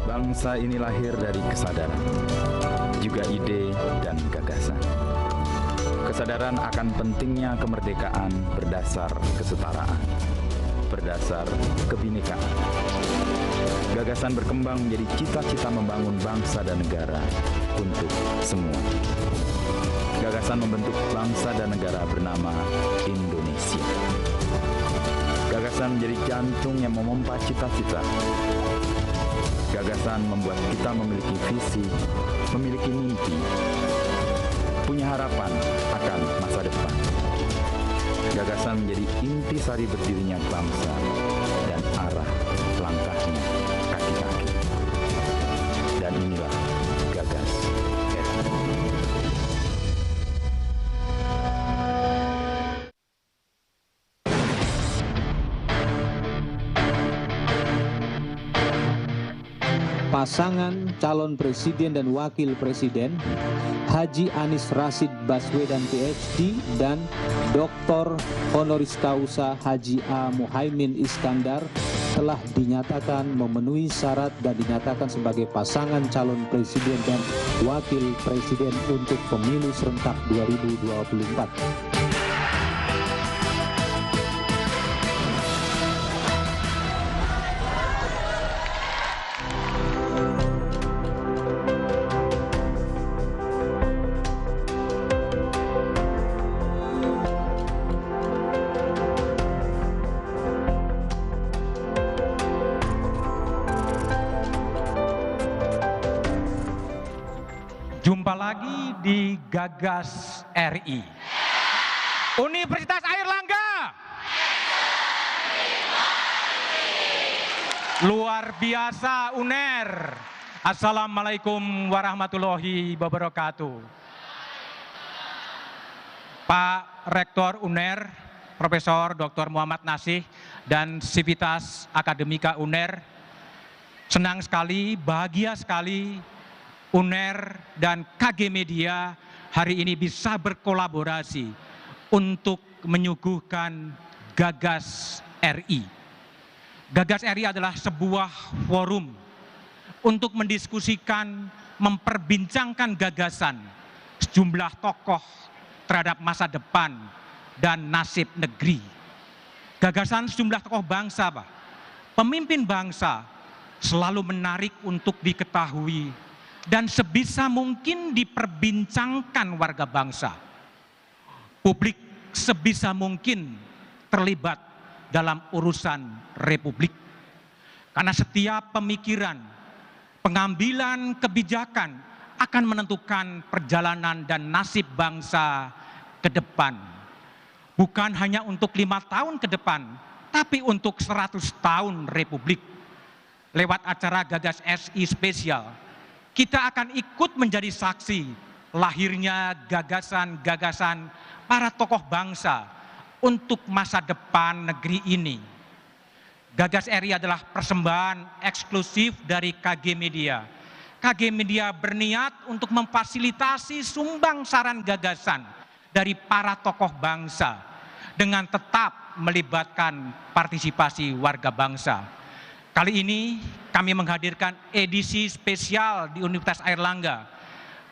Bangsa ini lahir dari kesadaran, juga ide dan gagasan. Kesadaran akan pentingnya kemerdekaan berdasar kesetaraan, berdasar kebinekaan. Gagasan berkembang menjadi cita-cita membangun bangsa dan negara untuk semua. Gagasan membentuk bangsa dan negara bernama Indonesia. Gagasan menjadi jantung yang memompa cita-cita. Gagasan membuat kita memiliki visi, memiliki mimpi, punya harapan akan masa depan. Gagasan menjadi intisari berdirinya bangsa dan arah langkahnya kaki-kaki. Dan inilah Gagas RI. Pasangan calon presiden dan wakil presiden Haji Anies Rashid Baswedan PhD dan Dr. Honoris Causa Haji A. Muhaimin Iskandar telah dinyatakan memenuhi syarat dan dinyatakan sebagai pasangan calon presiden dan wakil presiden untuk pemilu serentak 2024. Jumpa lagi di Gagas RI. Universitas Airlangga. Luar biasa UNER. Assalamualaikum warahmatullahi wabarakatuh. Pak Rektor UNER, Profesor Dr. Muhammad Nasih dan Sivitas Akademika UNER, senang sekali, bahagia sekali UNER dan KG Media hari ini bisa berkolaborasi untuk menyuguhkan Gagas RI. Gagas RI adalah sebuah forum untuk mendiskusikan, memperbincangkan gagasan sejumlah tokoh terhadap masa depan dan nasib negeri. Gagasan sejumlah tokoh bangsa, Pak. Pemimpin bangsa selalu menarik untuk diketahui dan sebisa mungkin diperbincangkan warga bangsa. Publik sebisa mungkin terlibat dalam urusan republik. Karena setiap pemikiran, pengambilan kebijakan akan menentukan perjalanan dan nasib bangsa ke depan. Bukan hanya untuk 5 tahun ke depan, tapi untuk 100 tahun republik. Lewat acara Gagas SI spesial, kita akan ikut menjadi saksi lahirnya gagasan-gagasan para tokoh bangsa untuk masa depan negeri ini. Gagas RI adalah persembahan eksklusif dari KG Media. KG Media berniat untuk memfasilitasi sumbang saran gagasan dari para tokoh bangsa dengan tetap melibatkan partisipasi warga bangsa. Kali ini kami menghadirkan edisi spesial di Universitas Airlangga,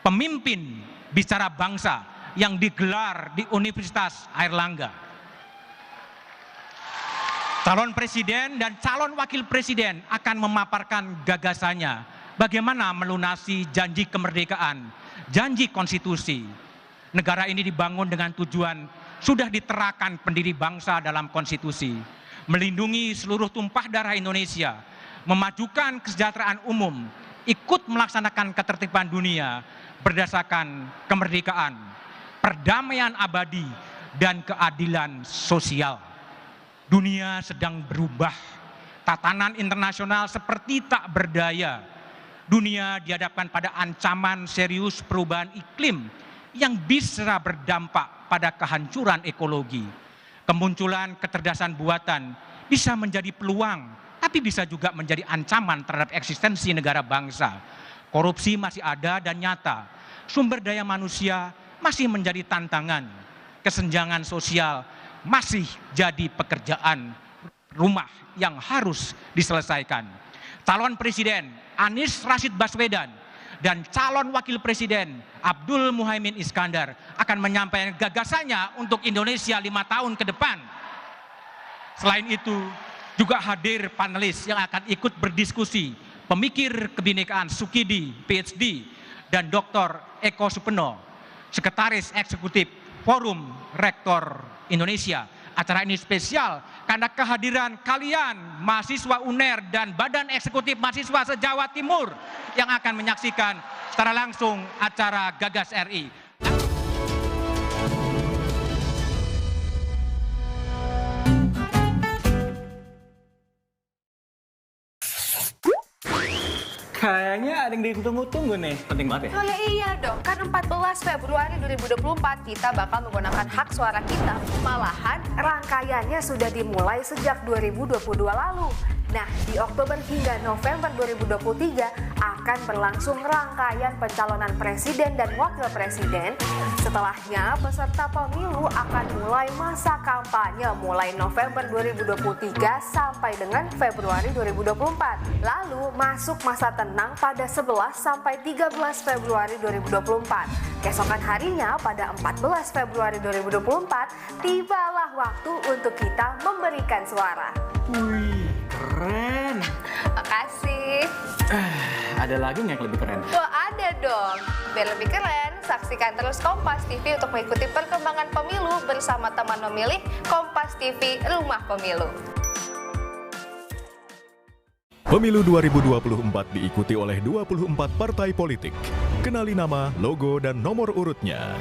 pemimpin bicara bangsa yang digelar di Universitas Airlangga. Calon presiden dan calon wakil presiden akan memaparkan gagasannya, bagaimana melunasi janji kemerdekaan, janji konstitusi. Negara ini dibangun dengan tujuan sudah diterakan pendiri bangsa dalam konstitusi, melindungi seluruh tumpah darah Indonesia, memajukan kesejahteraan umum, ikut melaksanakan ketertiban dunia berdasarkan kemerdekaan, perdamaian abadi, dan keadilan sosial. Dunia sedang berubah, tatanan internasional seperti tak berdaya. Dunia dihadapkan pada ancaman serius perubahan iklim yang bisa berdampak pada kehancuran ekologi. Kemunculan kecerdasan buatan bisa menjadi peluang, tapi bisa juga menjadi ancaman terhadap eksistensi negara bangsa. Korupsi masih ada dan nyata. Sumber daya manusia masih menjadi tantangan. Kesenjangan sosial masih jadi pekerjaan rumah yang harus diselesaikan. calon presiden Anies Rashid Baswedan dan calon wakil presiden Abdul Muhaimin Iskandar akan menyampaikan gagasannya untuk Indonesia 5 tahun ke depan. Selain itu, juga hadir panelis yang akan ikut berdiskusi, pemikir kebinekaan Sukidi, PhD, dan Dr. Eko Supeno, Sekretaris Eksekutif Forum Rektor Indonesia. Acara ini spesial karena kehadiran kalian, mahasiswa UNER dan Badan Eksekutif Mahasiswa se-Jawa Timur yang akan menyaksikan secara langsung acara Gagas RI. Kayaknya ada yang ditunggu-tunggu nih, penting banget ya? Oh ya iya dong, kan 14 Februari 2024 kita bakal menggunakan hak suara kita. Malahan rangkaiannya sudah dimulai sejak 2022 lalu. Nah, di Oktober hingga November 2023 akan berlangsung rangkaian pencalonan presiden dan wakil presiden. Setelahnya, peserta pemilu akan mulai masa kampanye mulai November 2023 sampai dengan Februari 2024. Lalu masuk masa tenang pada 11 sampai 13 Februari 2024. Keesokan harinya pada 14 Februari 2024, tibalah waktu untuk kita memberikan suara. Wih, keren. Makasih. Ada lagi nggak yang lebih keren? Wah, ada dong. Biar lebih keren, saksikan terus Kompas TV untuk mengikuti perkembangan pemilu bersama teman memilih Kompas TV Rumah Pemilu. Pemilu 2024 diikuti oleh 24 partai politik. Kenali nama, logo, dan nomor urutnya.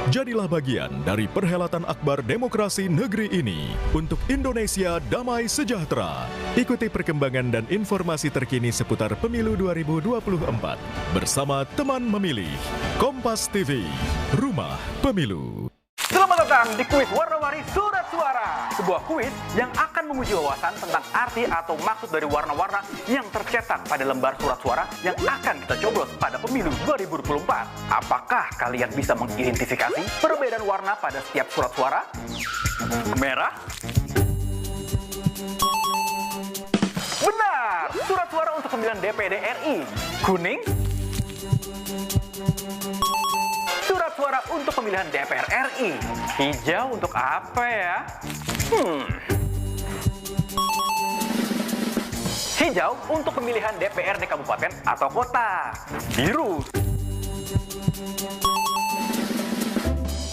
Jadilah bagian dari perhelatan akbar demokrasi negeri ini untuk Indonesia damai sejahtera. Ikuti perkembangan dan informasi terkini seputar Pemilu 2024 bersama teman memilih Kompas TV, Rumah Pemilu. Selamat datang di kuis warna-warni surat suara. Sebuah kuis yang akan menguji wawasan tentang arti atau maksud dari warna-warna yang tercetak pada lembar surat suara yang akan kita coblos pada pemilu 2024. Apakah kalian bisa mengidentifikasi perbedaan warna pada setiap surat suara? Merah? Benar! Surat suara untuk pemilihan DPD RI. Kuning? Surat suara untuk pemilihan DPR RI. Hijau untuk apa ya? Hijau untuk pemilihan DPRD kabupaten atau kota. Biru.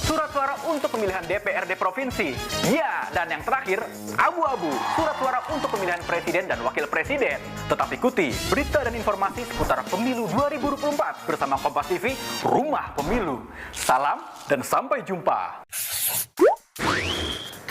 Surat suara untuk pemilihan DPRD provinsi. Ya, dan yang terakhir, abu-abu. Surat suara untuk pemilihan presiden dan wakil presiden. Tetap ikuti berita dan informasi seputar pemilu 2024 bersama Kompas TV, Rumah Pemilu. Salam dan sampai jumpa.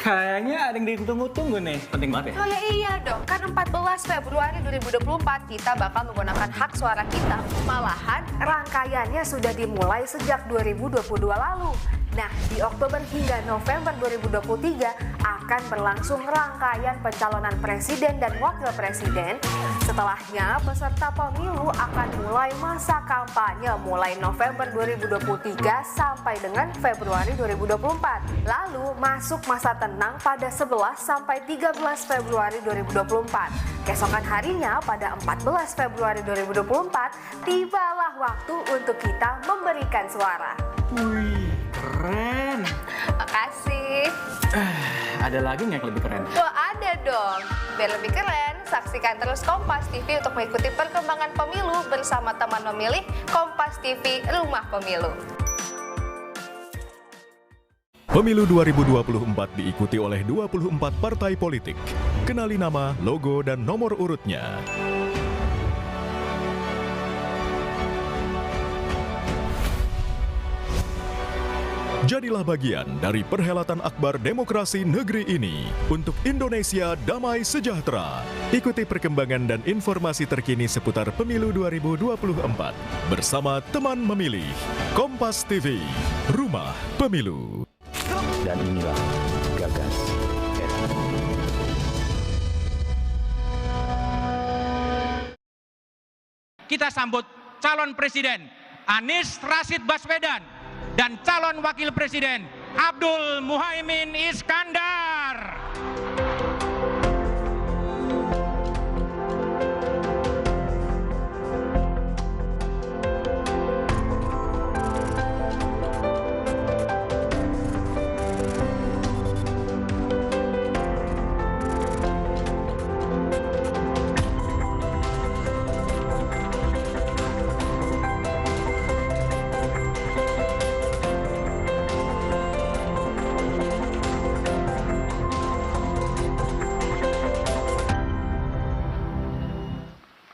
Kayaknya ada yang ditunggu-tunggu nih, penting banget ya? Oh ya iya dong, kan 14 Februari 2024 kita bakal menggunakan hak suara kita. Malahan rangkaiannya sudah dimulai sejak 2022 lalu. Nah, di Oktober hingga November 2023 akan berlangsung rangkaian pencalonan presiden dan wakil presiden. Setelahnya, peserta pemilu akan mulai masa kampanye mulai November 2023 sampai dengan Februari 2024. Lalu masuk masa tenang pada 11 sampai 13 Februari 2024. Keesokan harinya pada 14 Februari 2024, tibalah waktu untuk kita memberikan suara. Wih, keren. Makasih. Ada lagi nggak yang lebih keren? Wah, ada dong. Biar lebih keren, saksikan terus Kompas TV untuk mengikuti perkembangan pemilu bersama teman memilih Kompas TV Rumah Pemilu. Pemilu 2024 diikuti oleh 24 partai politik. Kenali nama, logo, dan nomor urutnya. Jadilah bagian dari perhelatan akbar demokrasi negeri ini untuk Indonesia damai sejahtera. Ikuti perkembangan dan informasi terkini seputar Pemilu 2024 bersama teman memilih Kompas TV, Rumah Pemilu. Dan inilah Gagas RI. Kita sambut calon presiden Anies Rashid Baswedan dan calon wakil presiden Abdul Muhaimin Iskandar.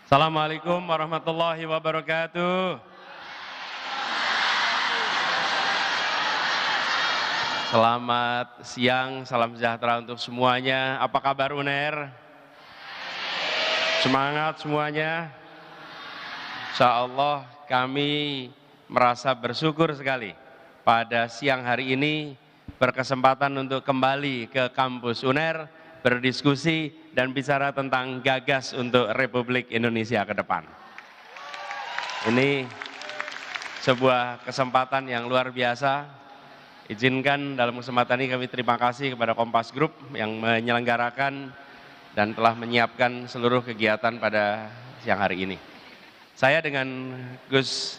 Assalamualaikum warahmatullahi wabarakatuh. Selamat siang, salam sejahtera untuk semuanya. Apa kabar UNER? Semangat semuanya. Insya Allah kami merasa bersyukur sekali pada siang hari ini berkesempatan untuk kembali ke kampus UNER, berdiskusi dan bicara tentang gagas untuk Republik Indonesia ke depan. Ini sebuah kesempatan yang luar biasa. Izinkan dalam kesempatan ini kami terima kasih kepada Kompas Group yang menyelenggarakan dan telah menyiapkan seluruh kegiatan pada siang hari ini. Saya dengan Gus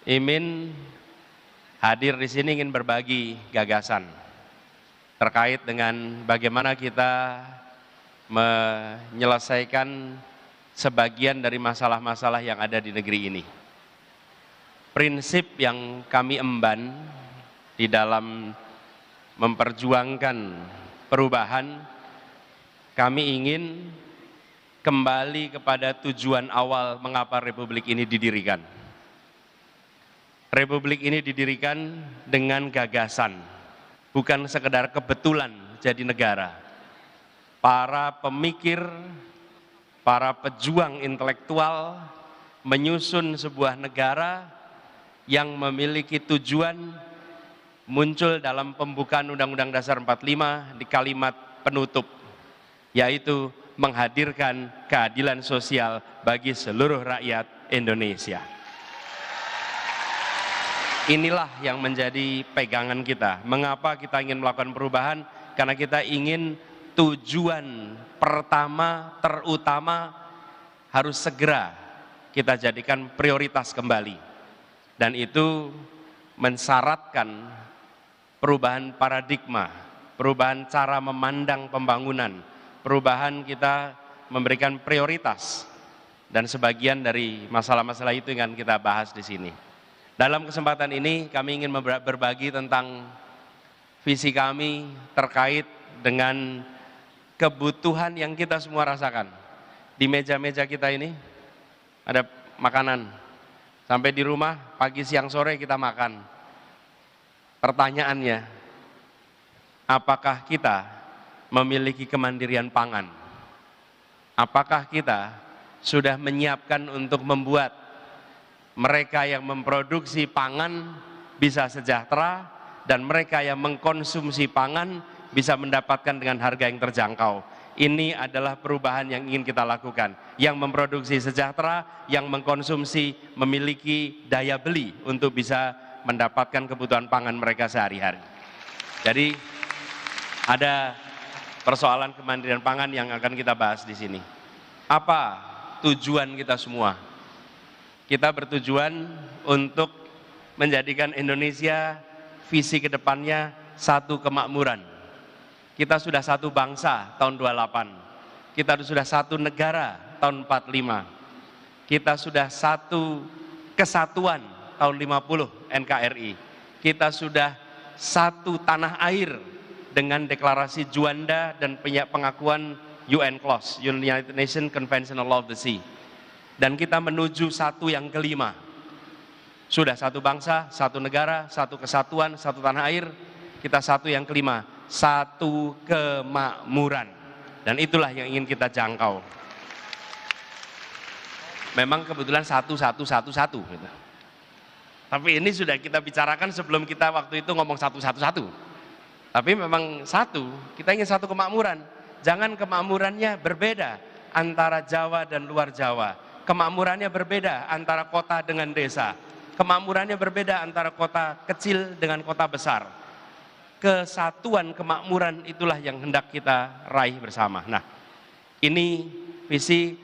Imin hadir di sini ingin berbagi gagasan terkait dengan bagaimana kita menyelesaikan sebagian dari masalah-masalah yang ada di negeri ini. Prinsip yang kami emban di dalam memperjuangkan perubahan, kami ingin kembali kepada tujuan awal mengapa Republik ini didirikan. Republik ini didirikan dengan gagasan, bukan sekedar kebetulan jadi negara. Para pemikir, para pejuang intelektual menyusun sebuah negara yang memiliki tujuan muncul dalam pembukaan Undang-Undang Dasar 45 di kalimat penutup, yaitu menghadirkan keadilan sosial bagi seluruh rakyat Indonesia. Inilah yang menjadi pegangan kita. Mengapa kita ingin melakukan perubahan? Karena kita ingin tujuan pertama, terutama harus segera kita jadikan prioritas kembali. Dan itu mensyaratkan perubahan paradigma, perubahan cara memandang pembangunan, perubahan kita memberikan prioritas. Dan sebagian dari masalah-masalah itu yang kita bahas di sini. Dalam kesempatan ini kami ingin berbagi tentang visi kami terkait dengan kebutuhan yang kita semua rasakan. Di meja-meja kita ini ada makanan. Sampai di rumah pagi, siang, sore kita makan. Pertanyaannya, apakah kita memiliki kemandirian pangan? Apakah kita sudah menyiapkan untuk membuat mereka yang memproduksi pangan bisa sejahtera dan mereka yang mengkonsumsi pangan bisa mendapatkan dengan harga yang terjangkau. Ini adalah perubahan yang ingin kita lakukan. Yang memproduksi sejahtera, yang mengkonsumsi memiliki daya beli untuk bisa mendapatkan kebutuhan pangan mereka sehari-hari. Jadi ada persoalan kemandirian pangan yang akan kita bahas di sini. Apa tujuan kita semua? Kita bertujuan untuk menjadikan Indonesia visi ke depannya satu kemakmuran. Kita sudah satu bangsa tahun 28. Kita sudah satu negara tahun 45. Kita sudah satu kesatuan tahun 50 NKRI. Kita sudah satu tanah air dengan deklarasi Juanda dan pengakuan UN Clause, United Nations Convention on Law of the Sea. Dan kita menuju satu yang kelima. Sudah satu bangsa, satu negara, satu kesatuan, satu tanah air. Kita satu yang kelima, satu kemakmuran. Dan itulah yang ingin kita jangkau. Memang kebetulan satu gitu. Tapi ini sudah kita bicarakan sebelum kita waktu itu ngomong satu. Tapi memang satu, kita ingin satu kemakmuran. Jangan kemakmurannya berbeda antara Jawa dan luar Jawa. Kemakmurannya berbeda antara kota dengan desa. Kemakmurannya berbeda antara kota kecil dengan kota besar. kesatuan, kemakmuran itulah yang hendak kita raih bersama. Nah, ini visi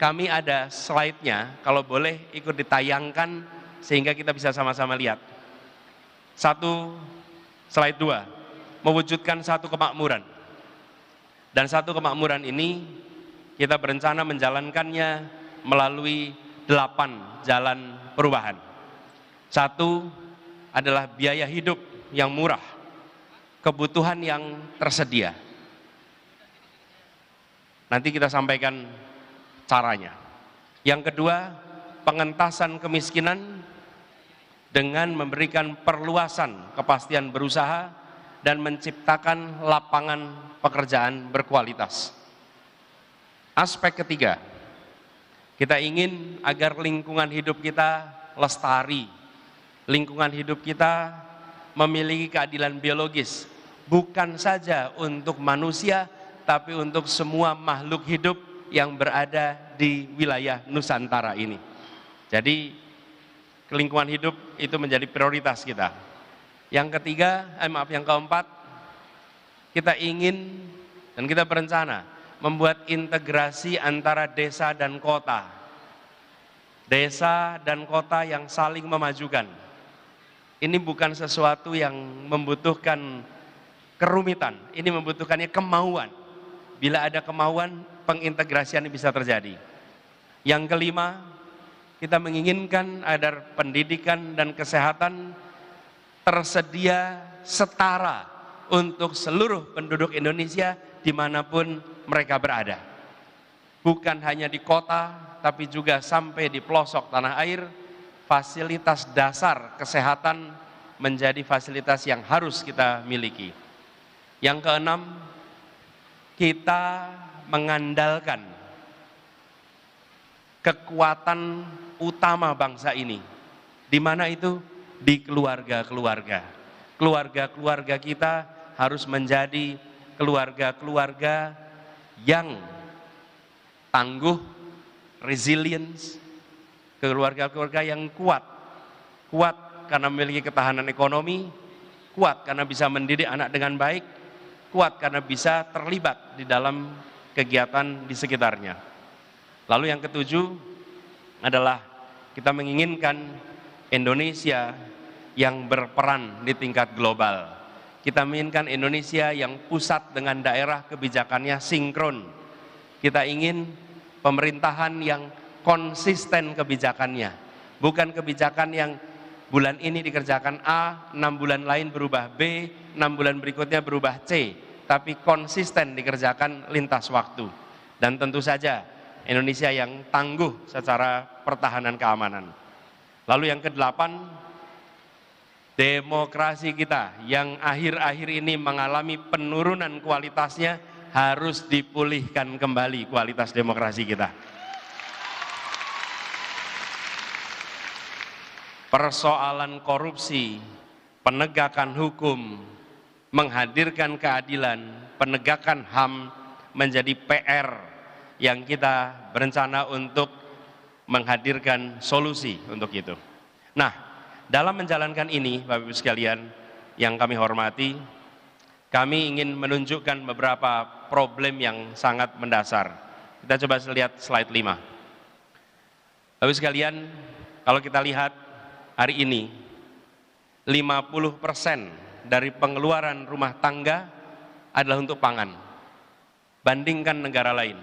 kami, ada slide-nya, kalau boleh ikut ditayangkan sehingga kita bisa sama-sama lihat. Slide 2, mewujudkan satu kemakmuran. Dan satu kemakmuran ini kita berencana menjalankannya melalui 8 jalan perubahan. 1 adalah biaya hidup yang murah, kebutuhan yang tersedia. Nanti kita sampaikan caranya. Yang kedua, pengentasan kemiskinan dengan memberikan perluasan kepastian berusaha dan menciptakan lapangan pekerjaan berkualitas. Aspek ketiga, kita ingin agar lingkungan hidup kita lestari, lingkungan hidup kita memiliki keadilan biologis, bukan saja untuk manusia, tapi untuk semua makhluk hidup yang berada di wilayah Nusantara ini. Jadi lingkungan hidup itu menjadi prioritas kita. Yang ketiga, yang keempat, kita ingin dan kita berencana membuat integrasi antara desa dan kota. Desa dan kota yang saling memajukan. Ini bukan sesuatu yang membutuhkan kerumitan, ini membutuhkannya kemauan. Bila ada kemauan, pengintegrasian bisa terjadi. Yang kelima, kita menginginkan agar pendidikan dan kesehatan tersedia setara untuk seluruh penduduk Indonesia dimanapun mereka berada. Bukan hanya di kota, tapi juga sampai di pelosok tanah air, fasilitas dasar kesehatan menjadi fasilitas yang harus kita miliki. Yang keenam, kita mengandalkan kekuatan utama bangsa ini. Di mana itu? Di keluarga-keluarga. Keluarga-keluarga kita harus menjadi keluarga-keluarga yang tangguh, resilience, keluarga-keluarga yang kuat. Kuat karena memiliki ketahanan ekonomi, kuat karena bisa mendidik anak dengan baik, kuat karena bisa terlibat di dalam kegiatan di sekitarnya. Lalu yang ketujuh adalah kita menginginkan Indonesia yang berperan di tingkat global. Kita menginginkan Indonesia yang pusat dengan daerah kebijakannya sinkron. Kita ingin pemerintahan yang konsisten kebijakannya. Bukan kebijakan yang bulan ini dikerjakan A, 6 bulan lain berubah B, 6 bulan berikutnya berubah C, tapi konsisten dikerjakan lintas waktu. Dan tentu saja Indonesia yang tangguh secara pertahanan keamanan. Lalu yang kedelapan, demokrasi kita yang akhir-akhir ini mengalami penurunan kualitasnya harus dipulihkan kembali kualitas demokrasi kita. Persoalan korupsi, penegakan hukum, menghadirkan keadilan, penegakan HAM menjadi PR yang kita berencana untuk menghadirkan solusi untuk itu. Nah, dalam menjalankan ini, Bapak Ibu sekalian yang kami hormati, kami ingin menunjukkan beberapa problem yang sangat mendasar. Kita coba lihat slide 5. Bapak Ibu sekalian, kalau kita lihat hari ini 50% dari pengeluaran rumah tangga adalah untuk pangan. Bandingkan negara lain.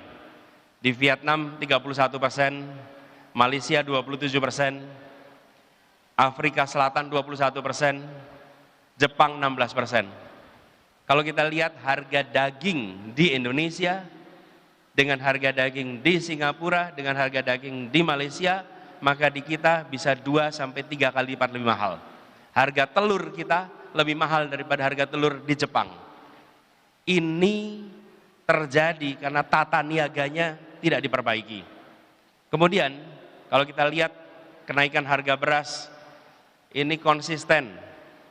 Di Vietnam 31%, Malaysia 27%, Afrika Selatan 21%, Jepang 16%. Kalau kita lihat harga daging di Indonesia dengan harga daging di Singapura, dengan harga daging di Malaysia, maka di kita bisa 2-3 kali lipat lebih mahal. Harga telur kita lebih mahal daripada harga telur di Jepang. Ini terjadi karena tata niaganya tidak diperbaiki. Kemudian kalau kita lihat kenaikan harga beras, ini konsisten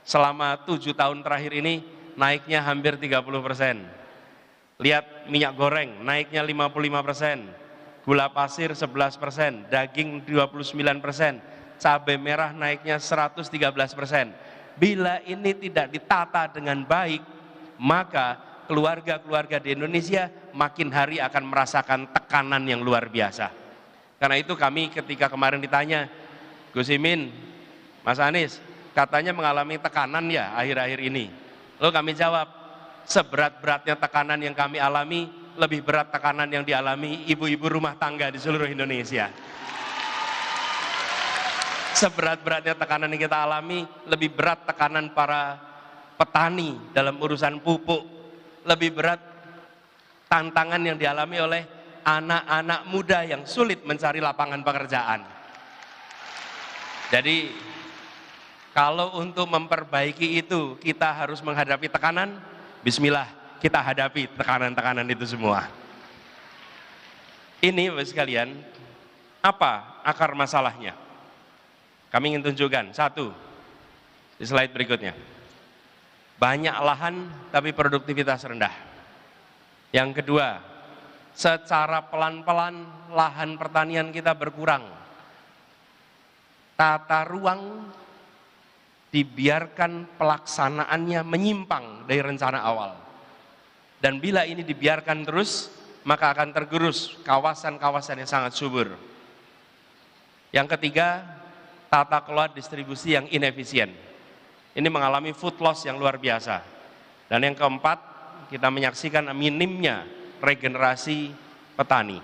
selama 7 tahun terakhir ini naiknya hampir 30%. Lihat minyak goreng naiknya 55%. Gula pasir 11%, daging 29%, cabai merah naiknya 113%. bila ini tidak ditata dengan baik, maka keluarga-keluarga di Indonesia makin hari akan merasakan tekanan yang luar biasa. Karena itu kami ketika kemarin ditanya, Gus Imin, Mas Anies, katanya mengalami tekanan ya akhir-akhir ini. Lalu kami jawab, seberat-beratnya tekanan yang kami alami, lebih berat tekanan yang dialami ibu-ibu rumah tangga di seluruh Indonesia. Seberat-beratnya tekanan yang kita alami, lebih berat tekanan para petani dalam urusan pupuk, lebih berat tantangan yang dialami oleh anak-anak muda yang sulit mencari lapangan pekerjaan. Jadi kalau untuk memperbaiki itu kita harus menghadapi tekanan, bismillah kita hadapi tekanan-tekanan itu semua. Ini Bapak sekalian, apa akar masalahnya? Kami ingin tunjukkan, satu, di slide berikutnya. Banyak lahan tapi produktivitas rendah. Yang kedua, secara pelan-pelan lahan pertanian kita berkurang. Tata ruang dibiarkan pelaksanaannya menyimpang dari rencana awal. Dan bila ini dibiarkan terus, maka akan tergerus kawasan-kawasan yang sangat subur. Yang ketiga, tata kelola distribusi yang inefisien. Ini mengalami food loss yang luar biasa. Dan yang keempat, kita menyaksikan minimnya regenerasi petani.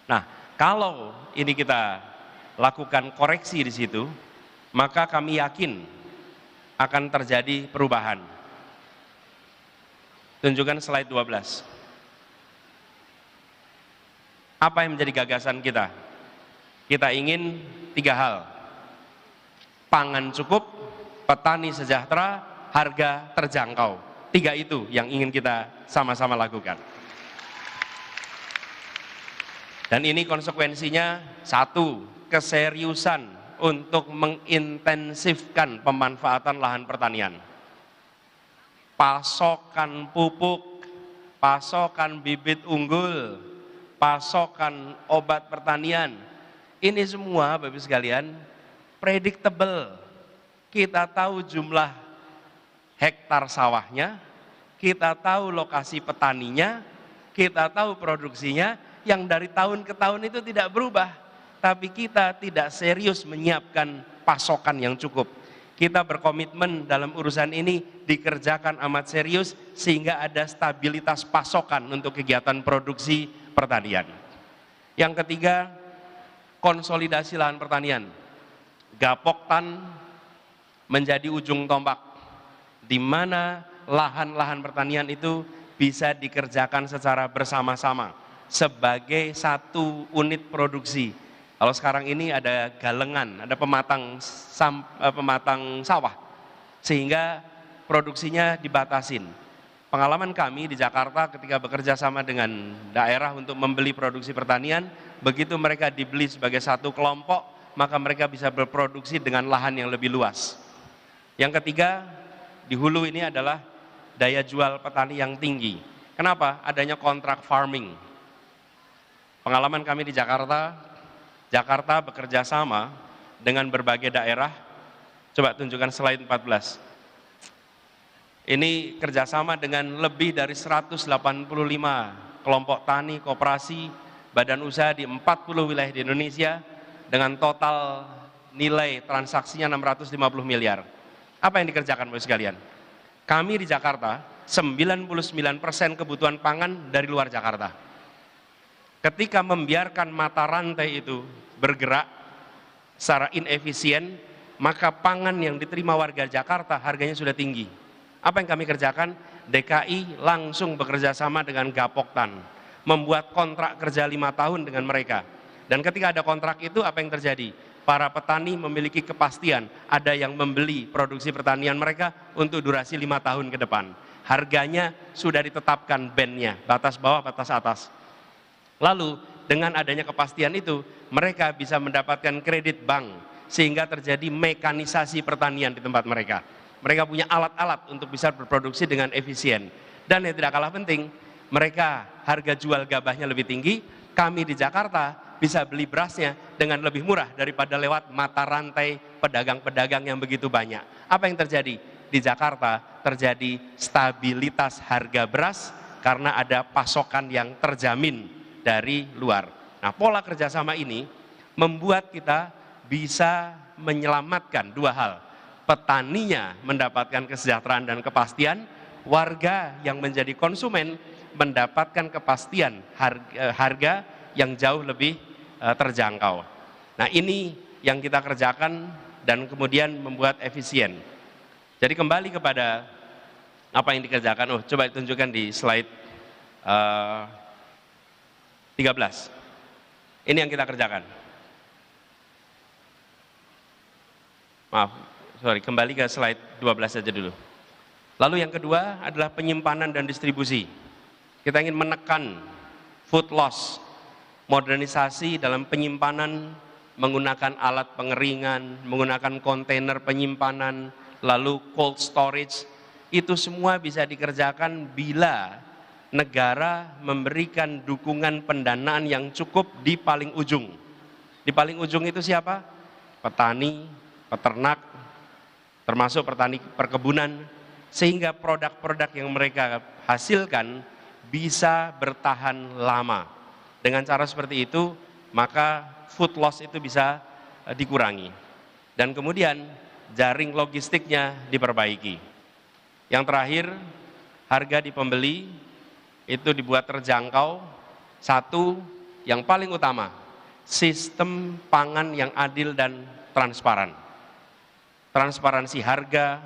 Nah, kalau ini kita lakukan koreksi di situ, maka kami yakin akan terjadi perubahan. Tunjukkan slide 12. Apa yang menjadi gagasan kita? Kita ingin 3 hal. Pangan cukup, petani sejahtera, harga terjangkau. 3 itu yang ingin kita sama-sama lakukan. Dan ini konsekuensinya, 1, keseriusan untuk mengintensifkan pemanfaatan lahan pertanian. Pasokan pupuk, pasokan bibit unggul, pasokan obat pertanian. Ini semua Bapak sekalian predictable. Kita tahu jumlah hektar sawahnya, kita tahu lokasi petaninya, kita tahu produksinya, yang dari tahun ke tahun itu tidak berubah. Tapi kita tidak serius menyiapkan pasokan yang cukup. Kita berkomitmen dalam urusan ini dikerjakan amat serius sehingga ada stabilitas pasokan untuk kegiatan produksi pertanian. Yang ketiga, konsolidasi lahan pertanian. Gapoktan menjadi ujung tombak, di mana lahan-lahan pertanian itu bisa dikerjakan secara bersama-sama sebagai satu unit produksi. Kalau sekarang ini ada galengan, ada pematang sawah, sehingga produksinya dibatasin. Pengalaman kami di Jakarta ketika bekerja sama dengan daerah untuk membeli produksi pertanian, begitu mereka dibeli sebagai satu kelompok, maka mereka bisa berproduksi dengan lahan yang lebih luas. Yang ketiga, di hulu ini adalah daya jual petani yang tinggi. Kenapa? Adanya kontrak farming. Pengalaman kami di Jakarta bekerja sama dengan berbagai daerah. Coba tunjukkan slide 14. Ini kerjasama dengan lebih dari 185 kelompok tani, koperasi, badan usaha di 40 wilayah di Indonesia dengan total nilai transaksinya 650 miliar. Apa yang dikerjakan Bapak sekalian? Kami di Jakarta 99% kebutuhan pangan dari luar Jakarta. Ketika membiarkan mata rantai itu bergerak secara inefisien, maka pangan yang diterima warga Jakarta harganya sudah tinggi. Apa yang kami kerjakan? DKI langsung bekerja sama dengan Gapoktan, membuat kontrak kerja 5 tahun dengan mereka. Dan ketika ada kontrak itu, apa yang terjadi? Para petani memiliki kepastian, ada yang membeli produksi pertanian mereka untuk durasi 5 tahun ke depan. Harganya sudah ditetapkan bandnya, batas bawah, batas atas. Lalu dengan adanya kepastian itu, mereka bisa mendapatkan kredit bank sehingga terjadi mekanisasi pertanian di tempat mereka. Mereka punya alat-alat untuk bisa berproduksi dengan efisien. Dan yang tidak kalah penting, mereka harga jual gabahnya lebih tinggi, kami di Jakarta bisa beli berasnya dengan lebih murah daripada lewat mata rantai pedagang-pedagang yang begitu banyak. Apa yang terjadi? Di Jakarta terjadi stabilitas harga beras karena ada pasokan yang terjamin dari luar. Nah, pola kerjasama ini membuat kita bisa menyelamatkan dua hal. Petaninya mendapatkan kesejahteraan dan kepastian, warga yang menjadi konsumen mendapatkan kepastian harga yang jauh lebih terjangkau. Nah, ini yang kita kerjakan dan kemudian membuat efisien. Jadi kembali kepada apa yang dikerjakan. Oh, coba ditunjukkan di slide 13. Ini yang kita kerjakan. Maaf, kembali ke slide 12 saja dulu. Lalu yang kedua adalah penyimpanan dan distribusi. Kita ingin menekan food loss, modernisasi dalam penyimpanan, menggunakan alat pengeringan, menggunakan kontainer penyimpanan, lalu cold storage. Itu semua bisa dikerjakan bila negara memberikan dukungan pendanaan yang cukup di paling ujung. Di paling ujung itu siapa? Petani, peternak, termasuk petani perkebunan, sehingga produk-produk yang mereka hasilkan bisa bertahan lama. Dengan cara seperti itu, maka food loss itu bisa dikurangi. Dan kemudian jaring logistiknya diperbaiki. Yang terakhir, harga di pembeli itu dibuat terjangkau. Satu, yang paling utama, sistem pangan yang adil dan transparan. Transparansi harga,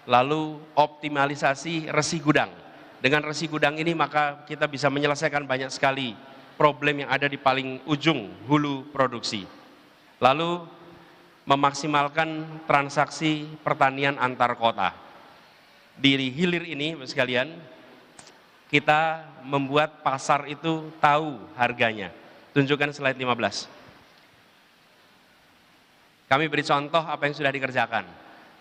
lalu optimalisasi resi gudang. Dengan resi gudang ini maka kita bisa menyelesaikan banyak sekali problem yang ada di paling ujung hulu produksi. Lalu memaksimalkan transaksi pertanian antar kota. Di hilir ini sekalian, kita membuat pasar itu tahu harganya. Tunjukkan slide 15. Kami beri contoh apa yang sudah dikerjakan.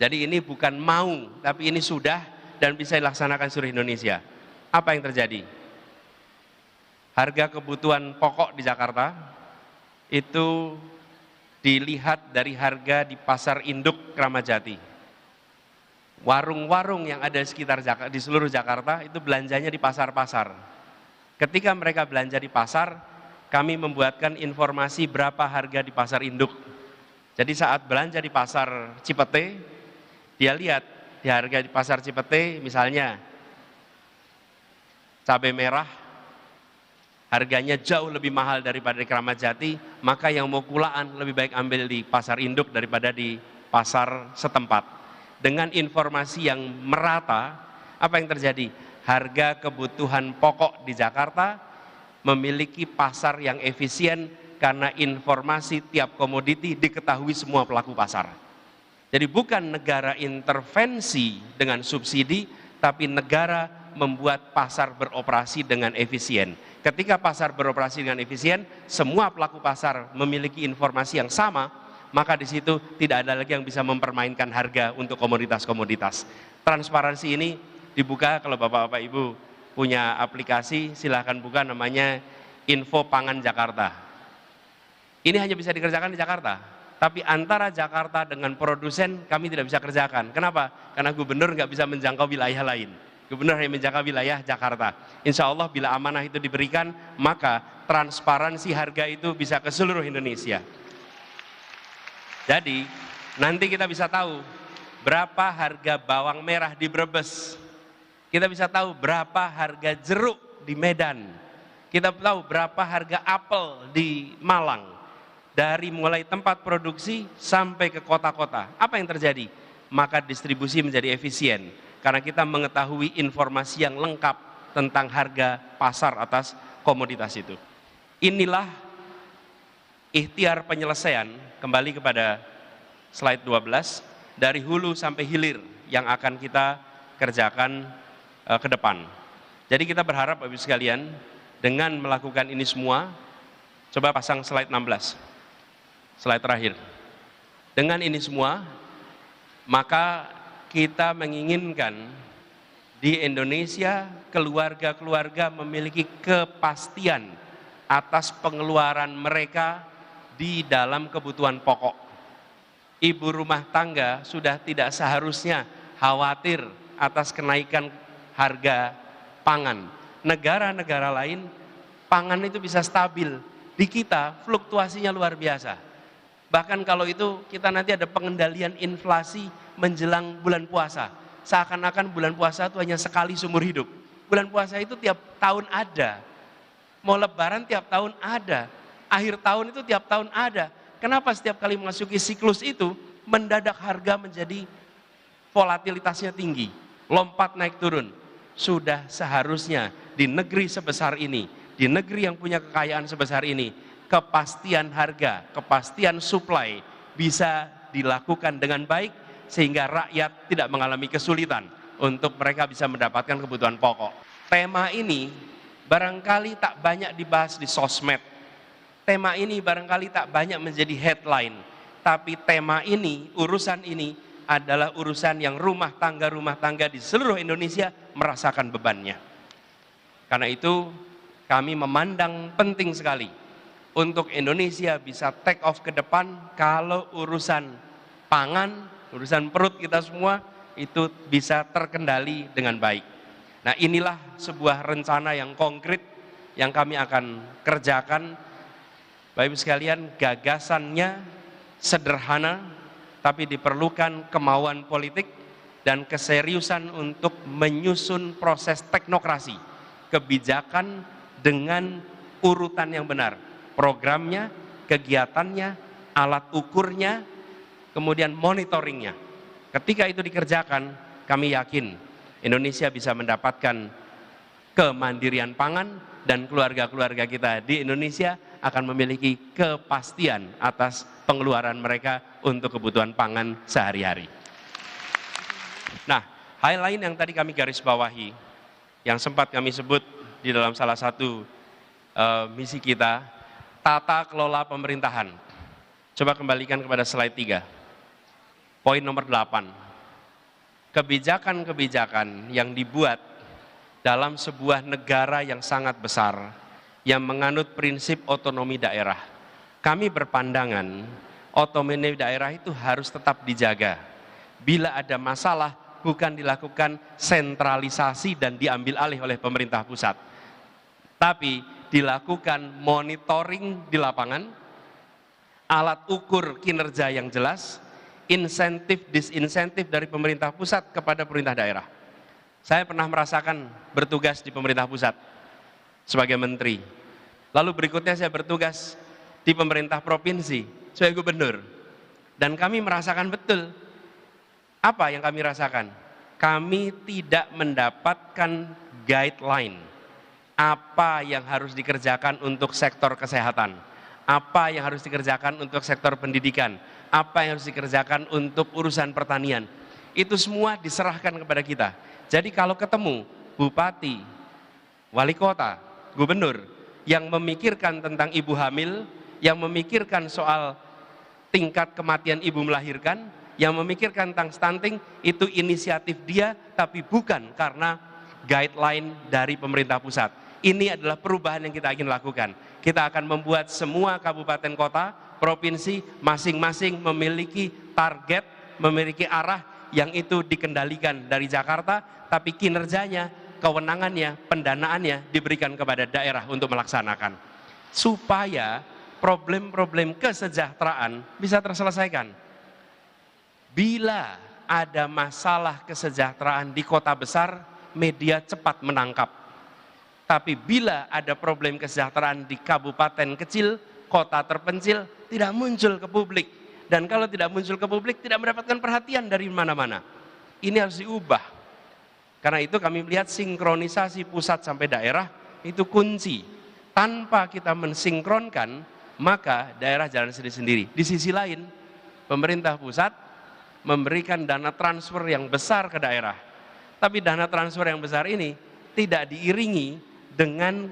Jadi ini bukan mau, tapi ini sudah dan bisa dilaksanakan seluruh Indonesia. Apa yang terjadi? Harga kebutuhan pokok di Jakarta itu dilihat dari harga di pasar induk Kramat Jati. Warung-warung yang ada di seluruh Jakarta itu belanjanya di pasar-pasar. Ketika mereka belanja di pasar, kami membuatkan informasi berapa harga di pasar induk. Jadi saat belanja di pasar Cipete, dia lihat di harga di pasar Cipete misalnya cabai merah harganya jauh lebih mahal daripada di Kramat Jati, maka yang mau kulaan lebih baik ambil di pasar induk daripada di pasar setempat. Dengan informasi yang merata, apa yang terjadi? Harga kebutuhan pokok di Jakarta memiliki pasar yang efisien karena informasi tiap komoditi diketahui semua pelaku pasar. Jadi bukan negara intervensi dengan subsidi, tapi negara membuat pasar beroperasi dengan efisien. Ketika pasar beroperasi dengan efisien, semua pelaku pasar memiliki informasi yang sama, maka di situ tidak ada lagi yang bisa mempermainkan harga untuk komoditas-komoditas. Transparansi ini dibuka, kalau Bapak-Bapak Ibu punya aplikasi, silahkan buka, namanya Info Pangan Jakarta. Ini hanya bisa dikerjakan di Jakarta, tapi antara Jakarta dengan produsen kami tidak bisa kerjakan. Kenapa? Karena gubernur nggak bisa menjangkau wilayah lain. Gubernur hanya menjaga wilayah Jakarta. Insya Allah bila amanah itu diberikan, maka transparansi harga itu bisa ke seluruh Indonesia. Jadi nanti kita bisa tahu berapa harga bawang merah di Brebes. Kita bisa tahu berapa harga jeruk di Medan. Kita tahu berapa harga apel di Malang. Dari mulai tempat produksi sampai ke kota-kota. Apa yang terjadi? Maka distribusi menjadi efisien. Karena kita mengetahui informasi yang lengkap tentang harga pasar atas komoditas itu. Inilah ikhtiar penyelesaian, kembali kepada slide 12, dari hulu sampai hilir yang akan kita kerjakan ke depan. Jadi kita berharap Bapak Ibu sekalian, dengan melakukan ini semua, coba pasang slide 16, slide terakhir. Dengan ini semua, maka kita menginginkan di Indonesia keluarga-keluarga memiliki kepastian atas pengeluaran mereka di dalam kebutuhan pokok. ibu rumah tangga sudah tidak seharusnya khawatir atas kenaikan harga pangan. Negara-negara lain pangan itu bisa stabil. Di kita fluktuasinya luar biasa. Bahkan kalau itu kita nanti ada pengendalian inflasi menjelang bulan puasa. Seakan-akan bulan puasa itu hanya sekali seumur hidup. Bulan puasa itu tiap tahun ada. Mau lebaran tiap tahun ada. Akhir tahun itu tiap tahun ada. Kenapa setiap kali memasuki siklus itu mendadak harga menjadi volatilitasnya tinggi, lompat naik turun? Sudah seharusnya di negeri sebesar ini, di negeri yang punya kekayaan sebesar ini, kepastian harga, kepastian supply bisa dilakukan dengan baik sehingga rakyat tidak mengalami kesulitan untuk mereka bisa mendapatkan kebutuhan pokok. Tema ini barangkali tak banyak dibahas di sosmed. Tema ini barangkali tak banyak menjadi headline, tapi tema ini, urusan ini adalah urusan yang rumah tangga di seluruh Indonesia merasakan bebannya. Karena itu kami memandang penting sekali untuk Indonesia bisa take off ke depan kalau urusan pangan, urusan perut kita semua itu bisa terkendali dengan baik. Nah, inilah sebuah rencana yang konkret yang kami akan kerjakan. Bapak Ibu sekalian, gagasannya sederhana, tapi diperlukan kemauan politik dan keseriusan untuk menyusun proses teknokrasi, kebijakan dengan urutan yang benar, programnya, kegiatannya, alat ukurnya, kemudian monitoringnya. Ketika itu dikerjakan, kami yakin Indonesia bisa mendapatkan kemandirian pangan dan keluarga-keluarga kita di Indonesia akan memiliki kepastian atas pengeluaran mereka untuk kebutuhan pangan sehari-hari. Nah, hal lain yang tadi kami garis bawahi, yang sempat kami sebut di dalam salah satu misi kita, tata kelola pemerintahan. Coba kembalikan kepada slide 3. Poin nomor 8. Kebijakan-kebijakan yang dibuat dalam sebuah negara yang sangat besar, yang menganut prinsip otonomi daerah. Kami berpandangan otonomi daerah itu harus tetap dijaga. Bila ada masalah, bukan dilakukan sentralisasi dan diambil alih oleh pemerintah pusat, tapi dilakukan monitoring di lapangan, alat ukur kinerja yang jelas, insentif disinsentif dari pemerintah pusat kepada pemerintah daerah. Saya pernah merasakan bertugas di pemerintah pusat sebagai menteri. Lalu berikutnya saya bertugas di pemerintah provinsi sebagai gubernur. Dan kami merasakan betul apa yang kami rasakan. Kami tidak mendapatkan guideline apa yang harus dikerjakan untuk sektor kesehatan, apa yang harus dikerjakan untuk sektor pendidikan, apa yang harus dikerjakan untuk urusan pertanian. Itu semua diserahkan kepada kita. Jadi kalau ketemu bupati, wali kota, gubernur yang memikirkan tentang ibu hamil, yang memikirkan soal tingkat kematian ibu melahirkan, yang memikirkan tentang stunting, itu inisiatif dia, tapi bukan karena guideline dari pemerintah pusat. Ini adalah perubahan yang kita ingin lakukan. Kita akan membuat semua kabupaten kota, provinsi, masing-masing memiliki target, memiliki arah yang itu dikendalikan dari Jakarta, tapi kinerjanya, kewenangannya, pendanaannya diberikan kepada daerah untuk melaksanakan. Supaya problem-problem kesejahteraan bisa terselesaikan. Bila ada masalah kesejahteraan di kota besar, media cepat menangkap. Tapi bila ada problem kesejahteraan di kabupaten kecil, kota terpencil, tidak muncul ke publik. Dan kalau tidak muncul ke publik, tidak mendapatkan perhatian dari mana-mana. Ini harus diubah. Karena itu kami melihat sinkronisasi pusat sampai daerah itu kunci. Tanpa kita mensinkronkan, maka daerah jalan sendiri-sendiri. Di sisi lain, pemerintah pusat memberikan dana transfer yang besar ke daerah. Tapi dana transfer yang besar ini tidak diiringi dengan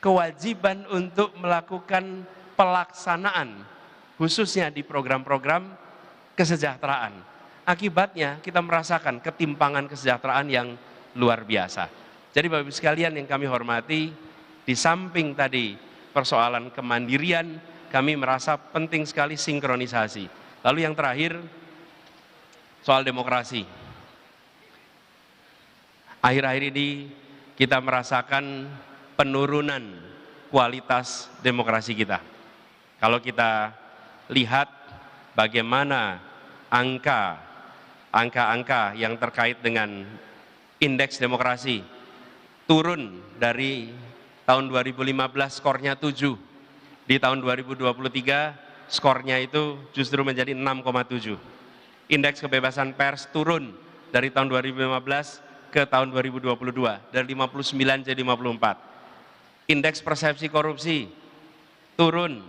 kewajiban untuk melakukan pelaksanaan, khususnya di program-program kesejahteraan. Akibatnya kita merasakan ketimpangan kesejahteraan yang luar biasa. Jadi Bapak Ibu sekalian yang kami hormati, di samping tadi persoalan kemandirian, kami merasa penting sekali sinkronisasi. Lalu yang terakhir, soal demokrasi. Akhir-akhir ini kita merasakan penurunan kualitas demokrasi kita. Kalau kita lihat bagaimana angka-angka yang terkait dengan indeks demokrasi turun dari tahun 2015 skornya 7, di tahun 2023 skornya itu justru menjadi 6,7. Indeks kebebasan pers turun dari tahun 2015 ke tahun 2022 dari 59 jadi 54. Indeks persepsi korupsi turun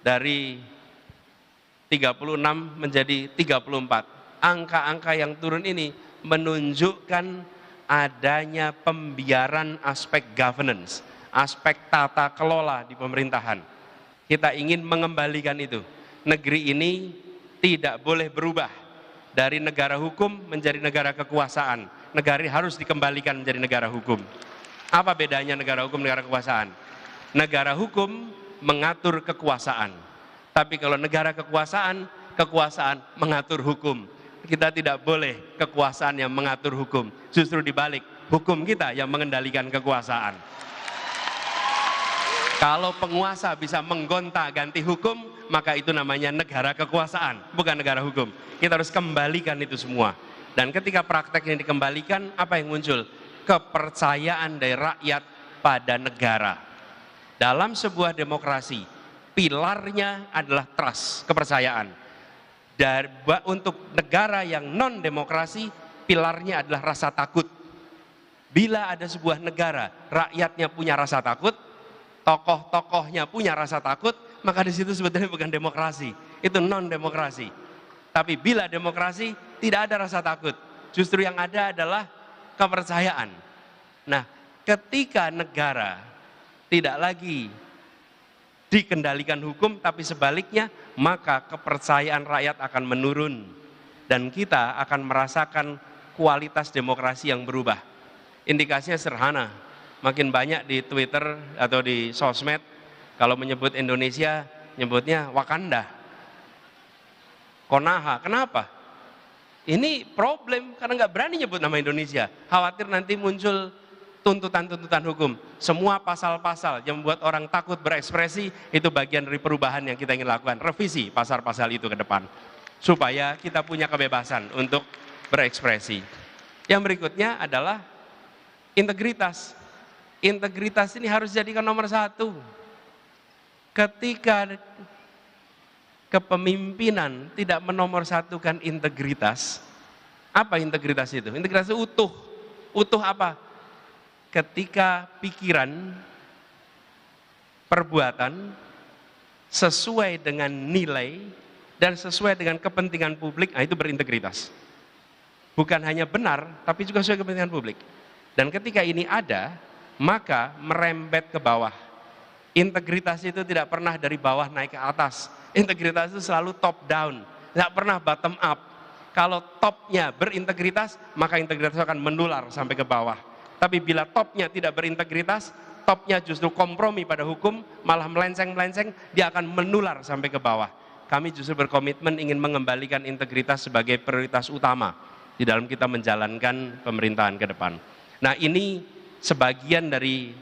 dari 36 menjadi 34. Angka-angka yang turun ini menunjukkan adanya pembiaran aspek governance, aspek tata kelola di pemerintahan. Kita ingin mengembalikan itu. Negeri ini tidak boleh berubah dari negara hukum menjadi negara kekuasaan. Negara harus dikembalikan menjadi negara hukum. Apa bedanya negara hukum, negara kekuasaan? Negara hukum mengatur kekuasaan. Tapi kalau negara kekuasaan, kekuasaan mengatur hukum. Kita tidak boleh kekuasaan yang mengatur hukum. Justru dibalik, hukum kita yang mengendalikan kekuasaan. Kalau penguasa bisa menggonta-ganti hukum, maka itu namanya negara kekuasaan, bukan negara hukum. Kita harus kembalikan itu semua. Dan ketika praktek ini dikembalikan, apa yang muncul? Kepercayaan dari rakyat pada negara. Dalam sebuah demokrasi, pilarnya adalah trust, kepercayaan. Dan untuk negara yang non-demokrasi, pilarnya adalah rasa takut. Bila ada sebuah negara, rakyatnya punya rasa takut, tokoh-tokohnya punya rasa takut, maka di situ sebetulnya bukan demokrasi, itu non-demokrasi. Tapi bila demokrasi, tidak ada rasa takut, justru yang ada adalah kepercayaan. Nah, ketika negara tidak lagi dikendalikan hukum, tapi sebaliknya, maka kepercayaan rakyat akan menurun. Dan kita akan merasakan kualitas demokrasi yang berubah. Indikasinya sederhana. Makin banyak di Twitter atau di sosmed, kalau menyebut Indonesia, nyebutnya Wakanda, Konoha. Kenapa? Ini problem karena nggak berani nyebut nama Indonesia. Khawatir nanti muncul tuntutan-tuntutan hukum. Semua pasal-pasal yang membuat orang takut berekspresi, itu bagian dari perubahan yang kita ingin lakukan. Revisi pasal-pasal itu ke depan. Supaya kita punya kebebasan untuk berekspresi. Yang berikutnya adalah integritas. Integritas ini harus jadikan nomor satu. Ketika kepemimpinan tidak menomorsatukan integritas, apa integritas itu? Integritas itu utuh. Utuh apa? Ketika pikiran, perbuatan sesuai dengan nilai dan sesuai dengan kepentingan publik, itu berintegritas. Bukan hanya benar, tapi juga sesuai kepentingan publik. Dan ketika ini ada, maka merembet ke bawah. Integritas itu tidak pernah dari bawah naik ke atas. Integritas itu selalu top down, tidak pernah bottom up. Kalau topnya berintegritas, maka integritas akan menular sampai ke bawah. Tapi bila topnya tidak berintegritas, topnya justru kompromi pada hukum, malah melenceng-melenceng, dia akan menular sampai ke bawah. Kami justru berkomitmen ingin mengembalikan integritas sebagai prioritas utama di dalam kita menjalankan pemerintahan ke depan. Nah, ini sebagian dari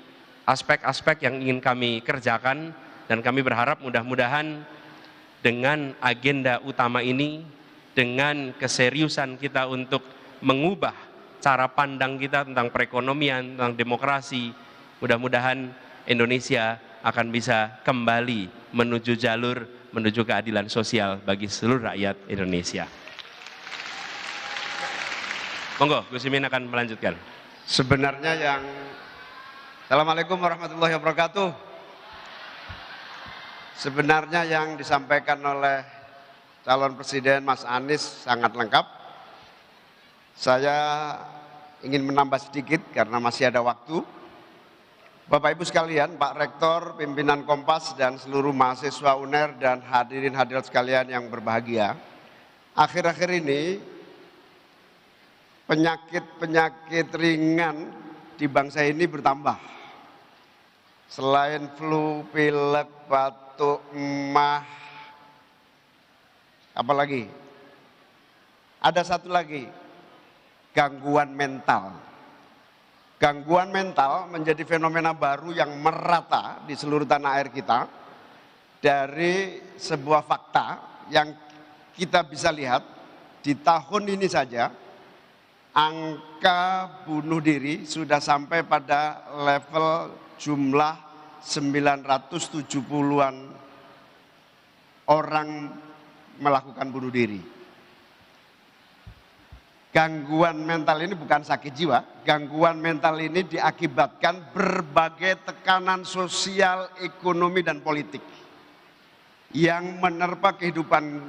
aspek-aspek yang ingin kami kerjakan, dan kami berharap mudah-mudahan dengan agenda utama ini, dengan keseriusan kita untuk mengubah cara pandang kita tentang perekonomian, tentang demokrasi, mudah-mudahan Indonesia akan bisa kembali menuju jalur, menuju keadilan sosial bagi seluruh rakyat Indonesia. Monggo, Gus Imin akan melanjutkan. Sebenarnya yang Assalamualaikum warahmatullahi wabarakatuh. Sebenarnya yang disampaikan oleh calon presiden Mas Anies sangat lengkap. Saya ingin menambah sedikit karena masih ada waktu. Bapak Ibu sekalian, Pak Rektor, pimpinan Kompas dan seluruh mahasiswa UNER dan hadirin hadirat sekalian yang berbahagia. Akhir-akhir ini penyakit-penyakit ringan di bangsa ini bertambah. Selain flu, pilek, batuk, emah, Apalagi? Ada satu lagi, gangguan mental. Gangguan mental menjadi fenomena baru yang merata di seluruh tanah air kita. Dari sebuah fakta yang kita bisa lihat di tahun ini saja, angka bunuh diri sudah sampai pada level jumlah 970-an orang melakukan bunuh diri. Gangguan mental ini bukan sakit jiwa, gangguan mental ini diakibatkan berbagai tekanan sosial, ekonomi, dan politik yang menerpa kehidupan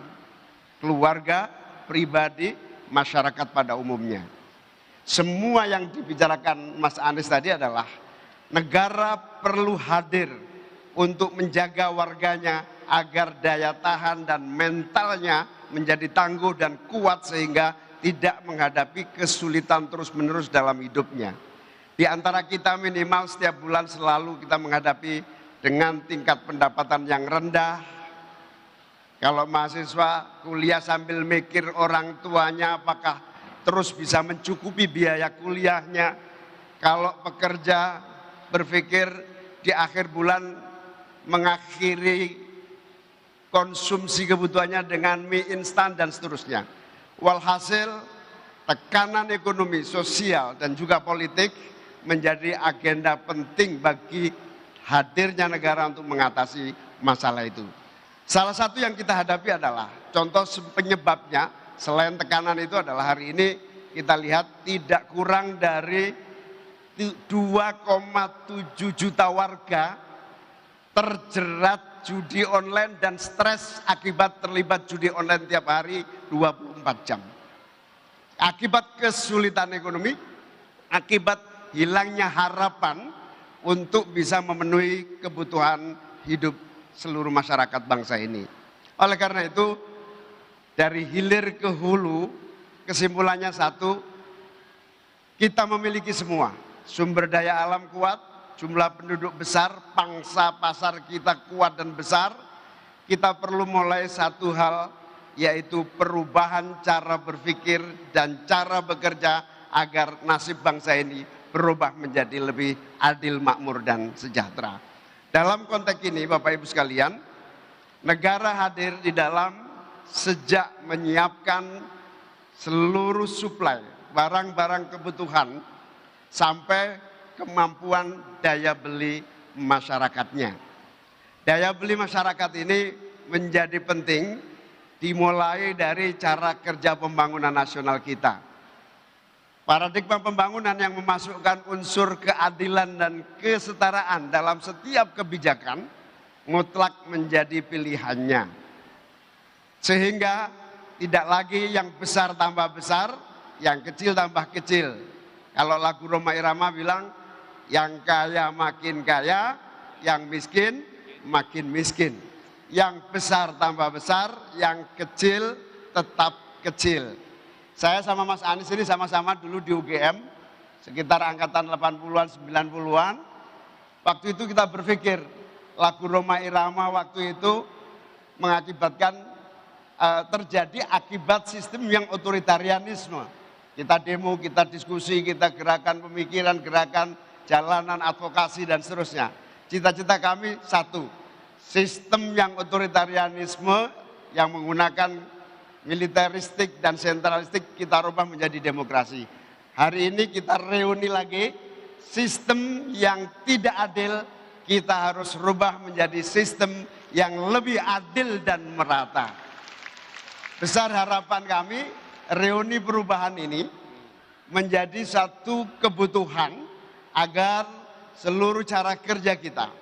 keluarga, pribadi, masyarakat pada umumnya. Semua yang dibicarakan Mas Anies tadi adalah negara perlu hadir untuk menjaga warganya agar daya tahan dan mentalnya menjadi tangguh dan kuat sehingga tidak menghadapi kesulitan terus-menerus dalam hidupnya. Di antara kita minimal setiap bulan selalu kita menghadapi dengan tingkat pendapatan yang rendah. Kalau mahasiswa kuliah sambil mikir orang tuanya apakah terus bisa mencukupi biaya kuliahnya. Kalau pekerja berpikir di akhir bulan mengakhiri konsumsi kebutuhannya dengan mie instan dan seterusnya. Walhasil tekanan ekonomi, sosial, dan juga politik menjadi agenda penting bagi hadirnya negara untuk mengatasi masalah itu. Salah satu yang kita hadapi adalah contoh penyebabnya selain tekanan itu adalah hari ini kita lihat tidak kurang dari 2,7 juta warga terjerat judi online dan stres akibat terlibat judi online tiap hari 24 jam. Akibat kesulitan ekonomi, akibat hilangnya harapan untuk bisa memenuhi kebutuhan hidup seluruh masyarakat bangsa ini. Oleh karena itu, dari hilir ke hulu, kesimpulannya satu, kita memiliki semua. Sumber daya alam kuat, jumlah penduduk besar, pangsa pasar kita kuat dan besar. Kita perlu mulai satu hal, yaitu perubahan cara berpikir dan cara bekerja agar nasib bangsa ini berubah menjadi lebih adil, makmur, dan sejahtera. Dalam konteks ini Bapak Ibu sekalian, negara hadir di dalam sejak menyiapkan seluruh suplai barang-barang kebutuhan sampai kemampuan daya beli masyarakatnya. Daya beli masyarakat ini menjadi penting dimulai dari cara kerja pembangunan nasional kita. Paradigma pembangunan yang memasukkan unsur keadilan dan kesetaraan dalam setiap kebijakan mutlak menjadi pilihannya. Sehingga tidak lagi yang besar tambah besar, yang kecil tambah kecil. Kalau lagu Rhoma Irama bilang, yang kaya makin kaya, yang miskin makin miskin. Yang besar tambah besar, yang kecil tetap kecil. Saya sama Mas Anies ini sama-sama dulu di UGM, sekitar angkatan 80-an, 90-an. Waktu itu kita berpikir, lagu Rhoma Irama waktu itu mengakibatkan terjadi akibat sistem yang otoritarianisme. Kita demo, kita diskusi, kita gerakan pemikiran, gerakan jalanan, advokasi, dan seterusnya. Cita-cita kami satu, sistem yang otoritarianisme yang menggunakan militeristik dan sentralistik kita rubah menjadi demokrasi. Hari ini kita reuni lagi, sistem yang tidak adil kita harus rubah menjadi sistem yang lebih adil dan merata. Besar harapan kami reuni perubahan ini menjadi satu kebutuhan agar seluruh cara kerja kita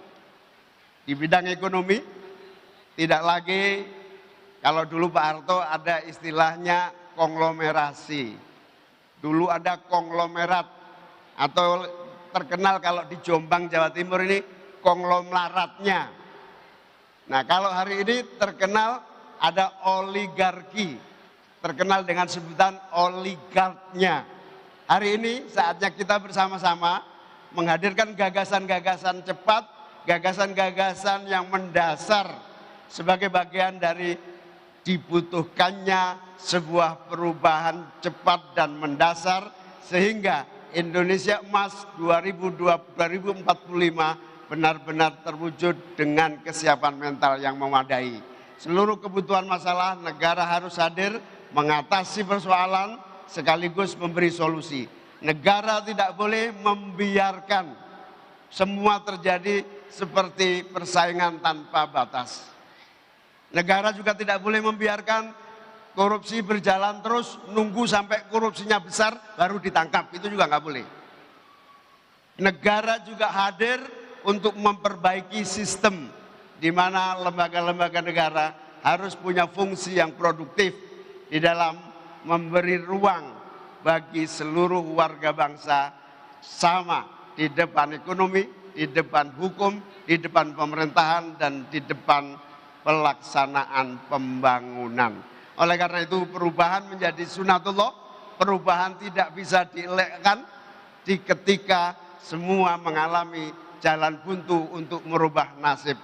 di bidang ekonomi tidak lagi, kalau dulu Pak Harto ada istilahnya konglomerasi. Dulu ada konglomerat atau terkenal kalau di Jombang, Jawa Timur ini konglomeratnya. Nah kalau hari ini terkenal ada oligarki, terkenal dengan sebutan oligarknya. Hari ini saatnya kita bersama-sama menghadirkan gagasan-gagasan cepat, gagasan-gagasan yang mendasar sebagai bagian dari dibutuhkannya sebuah perubahan cepat dan mendasar sehingga Indonesia Emas 2045 benar-benar terwujud dengan kesiapan mental yang memadai. Seluruh kebutuhan masalah negara harus hadir mengatasi persoalan sekaligus memberi solusi. Negara tidak boleh membiarkan semua terjadi seperti persaingan tanpa batas. Negara juga tidak boleh membiarkan korupsi berjalan terus, nunggu sampai korupsinya besar baru ditangkap, itu juga nggak boleh. Negara juga hadir untuk memperbaiki sistem di mana lembaga-lembaga negara harus punya fungsi yang produktif di dalam memberi ruang bagi seluruh warga bangsa sama di depan ekonomi, di depan hukum, di depan pemerintahan, dan di depan pelaksanaan pembangunan. Oleh karena itu perubahan menjadi sunatullah, perubahan tidak bisa dielakkan ketika semua mengalami jalan buntu untuk merubah nasib.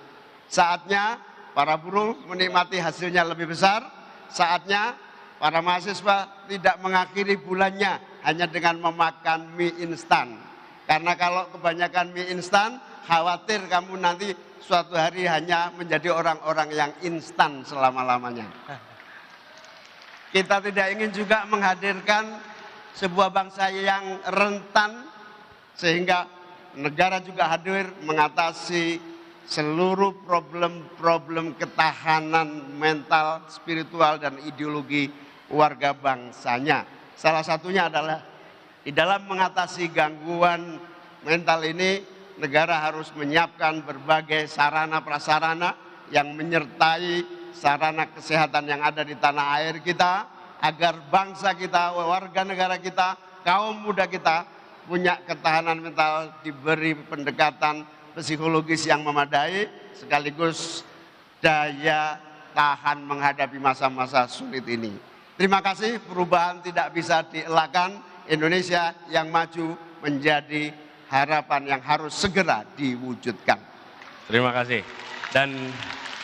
Saatnya para buruh menikmati hasilnya lebih besar, saatnya para mahasiswa tidak mengakhiri bulannya hanya dengan memakan mie instan. Karena kalau kebanyakan mie instan, khawatir kamu nanti suatu hari hanya menjadi orang-orang yang instan selama-lamanya. Kita tidak ingin juga menghadirkan sebuah bangsa yang rentan, sehingga negara juga hadir mengatasi seluruh problem-problem ketahanan mental, spiritual, dan ideologi warga bangsanya. Salah satunya adalah di dalam mengatasi gangguan mental ini, negara harus menyiapkan berbagai sarana prasarana yang menyertai sarana kesehatan yang ada di tanah air kita, agar bangsa kita, warga negara kita, kaum muda kita punya ketahanan mental, diberi pendekatan psikologis yang memadai, sekaligus daya tahan menghadapi masa-masa sulit ini. Terima kasih, perubahan tidak bisa dielakkan. Indonesia yang maju menjadi harapan yang harus segera diwujudkan. Terima kasih. Dan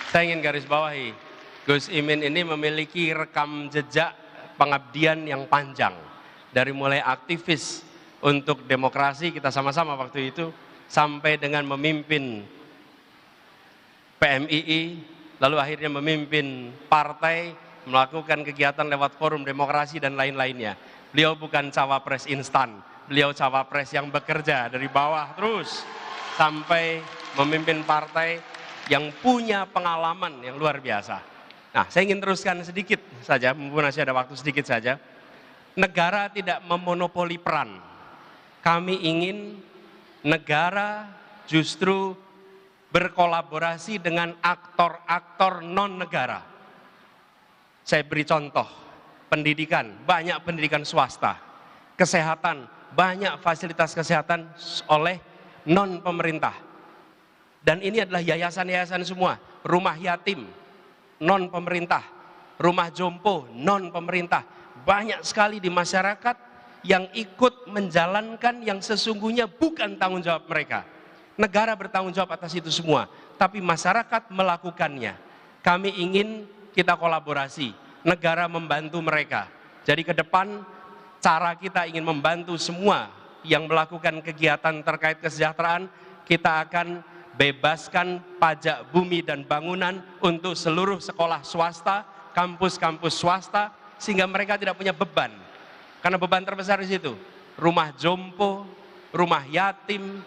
saya ingin garis bawahi, Gus Imin ini memiliki rekam jejak pengabdian yang panjang. Dari mulai aktivis untuk demokrasi, kita sama-sama waktu itu, sampai dengan memimpin PMII, lalu akhirnya memimpin partai, melakukan kegiatan lewat forum demokrasi dan lain-lainnya. Beliau bukan cawapres instan, beliau cawapres yang bekerja dari bawah terus sampai memimpin partai yang punya pengalaman yang luar biasa. Nah, saya ingin teruskan sedikit saja, mumpung masih ada waktu sedikit saja. Negara tidak memonopoli peran. Kami ingin negara justru berkolaborasi dengan aktor-aktor non-negara. Saya beri contoh, pendidikan, banyak pendidikan swasta, kesehatan, banyak fasilitas kesehatan oleh non-pemerintah. Dan ini adalah yayasan-yayasan semua, rumah yatim, non-pemerintah, rumah jompo, non-pemerintah. Banyak sekali di masyarakat yang ikut menjalankan yang sesungguhnya bukan tanggung jawab mereka. Negara bertanggung jawab atas itu semua, tapi masyarakat melakukannya. Kami ingin kita kolaborasi, negara membantu mereka. Jadi ke depan cara kita ingin membantu semua yang melakukan kegiatan terkait kesejahteraan, kita akan bebaskan pajak bumi dan bangunan untuk seluruh sekolah swasta, kampus-kampus swasta, sehingga mereka tidak punya beban. Karena beban terbesar di situ, rumah jompo, rumah yatim,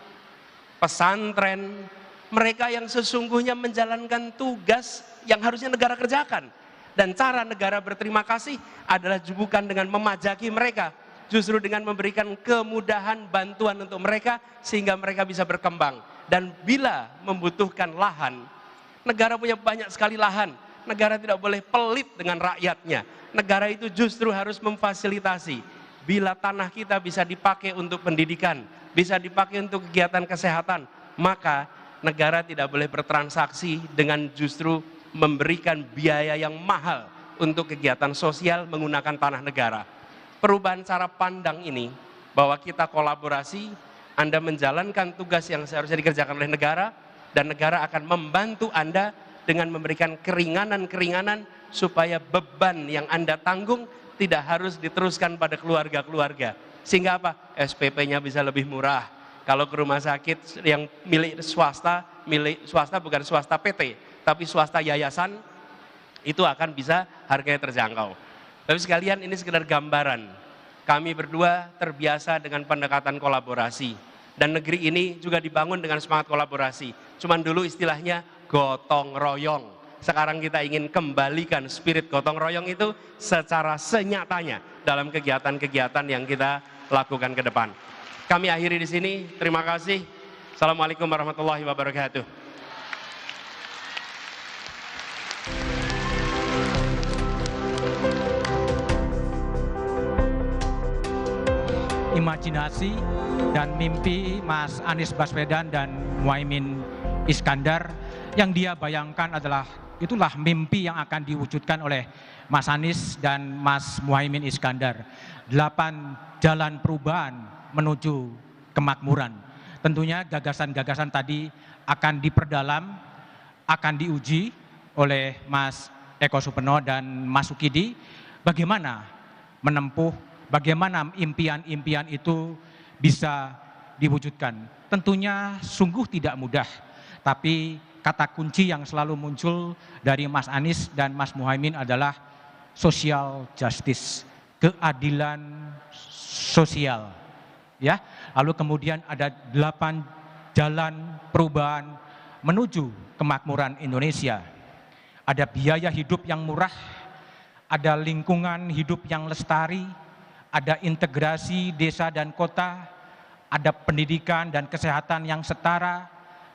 pesantren, mereka yang sesungguhnya menjalankan tugas yang harusnya negara kerjakan. Dan cara negara berterima kasih adalah bukan dengan memajaki mereka, justru dengan memberikan kemudahan bantuan untuk mereka sehingga mereka bisa berkembang. Dan bila membutuhkan lahan, negara punya banyak sekali lahan, negara tidak boleh pelit dengan rakyatnya. Negara itu justru harus memfasilitasi. Bila tanah kita bisa dipakai untuk pendidikan, bisa dipakai untuk kegiatan kesehatan, maka negara tidak boleh bertransaksi dengan justru memberikan biaya yang mahal untuk kegiatan sosial menggunakan tanah negara. Perubahan cara pandang ini, bahwa kita kolaborasi, Anda menjalankan tugas yang seharusnya dikerjakan oleh negara, dan negara akan membantu Anda dengan memberikan keringanan-keringanan supaya beban yang Anda tanggung tidak harus diteruskan pada keluarga-keluarga. Sehingga apa? SPP-nya bisa lebih murah. Kalau ke rumah sakit yang milik swasta bukan swasta PT, tapi swasta yayasan, itu akan bisa harganya terjangkau. Tapi sekalian ini sekedar gambaran. Kami berdua terbiasa dengan pendekatan kolaborasi. Dan negeri ini juga dibangun dengan semangat kolaborasi. Cuman dulu istilahnya gotong royong. Sekarang kita ingin kembalikan spirit gotong royong itu secara senyatanya dalam kegiatan-kegiatan yang kita lakukan ke depan. Kami akhiri di sini. Terima kasih. Assalamualaikum warahmatullahi wabarakatuh. Imajinasi dan mimpi Mas Anies Baswedan dan Muhaimin Iskandar yang dia bayangkan itulah mimpi yang akan diwujudkan oleh Mas Anies dan Mas Muhaimin Iskandar. 8 jalan perubahan menuju kemakmuran. Tentunya gagasan-gagasan tadi akan diperdalam, akan diuji oleh Mas Eko Supeno dan Mas Sukidi. Bagaimana menempuh, bagaimana impian-impian itu bisa diwujudkan. Tentunya sungguh tidak mudah, tapi kata kunci yang selalu muncul dari Mas Anies dan Mas Muhaimin adalah social justice, keadilan sosial. Ya, lalu kemudian ada 8 jalan perubahan menuju kemakmuran Indonesia. Ada biaya hidup yang murah, ada lingkungan hidup yang lestari, ada integrasi desa dan kota, ada pendidikan dan kesehatan yang setara,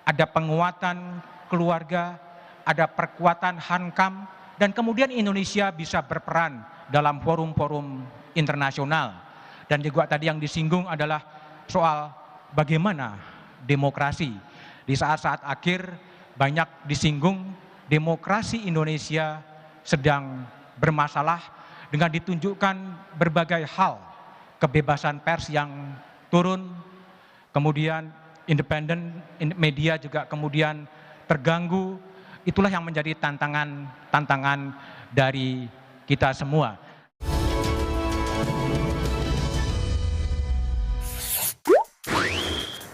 ada penguatan keluarga, ada perkuatan Hankam, dan kemudian Indonesia bisa berperan dalam forum-forum internasional. Dan juga tadi yang disinggung adalah soal bagaimana demokrasi. Di saat-saat akhir banyak disinggung demokrasi Indonesia sedang bermasalah dengan ditunjukkan berbagai hal, kebebasan pers yang turun, kemudian independen media juga kemudian terganggu. Itulah yang menjadi tantangan dari kita semua.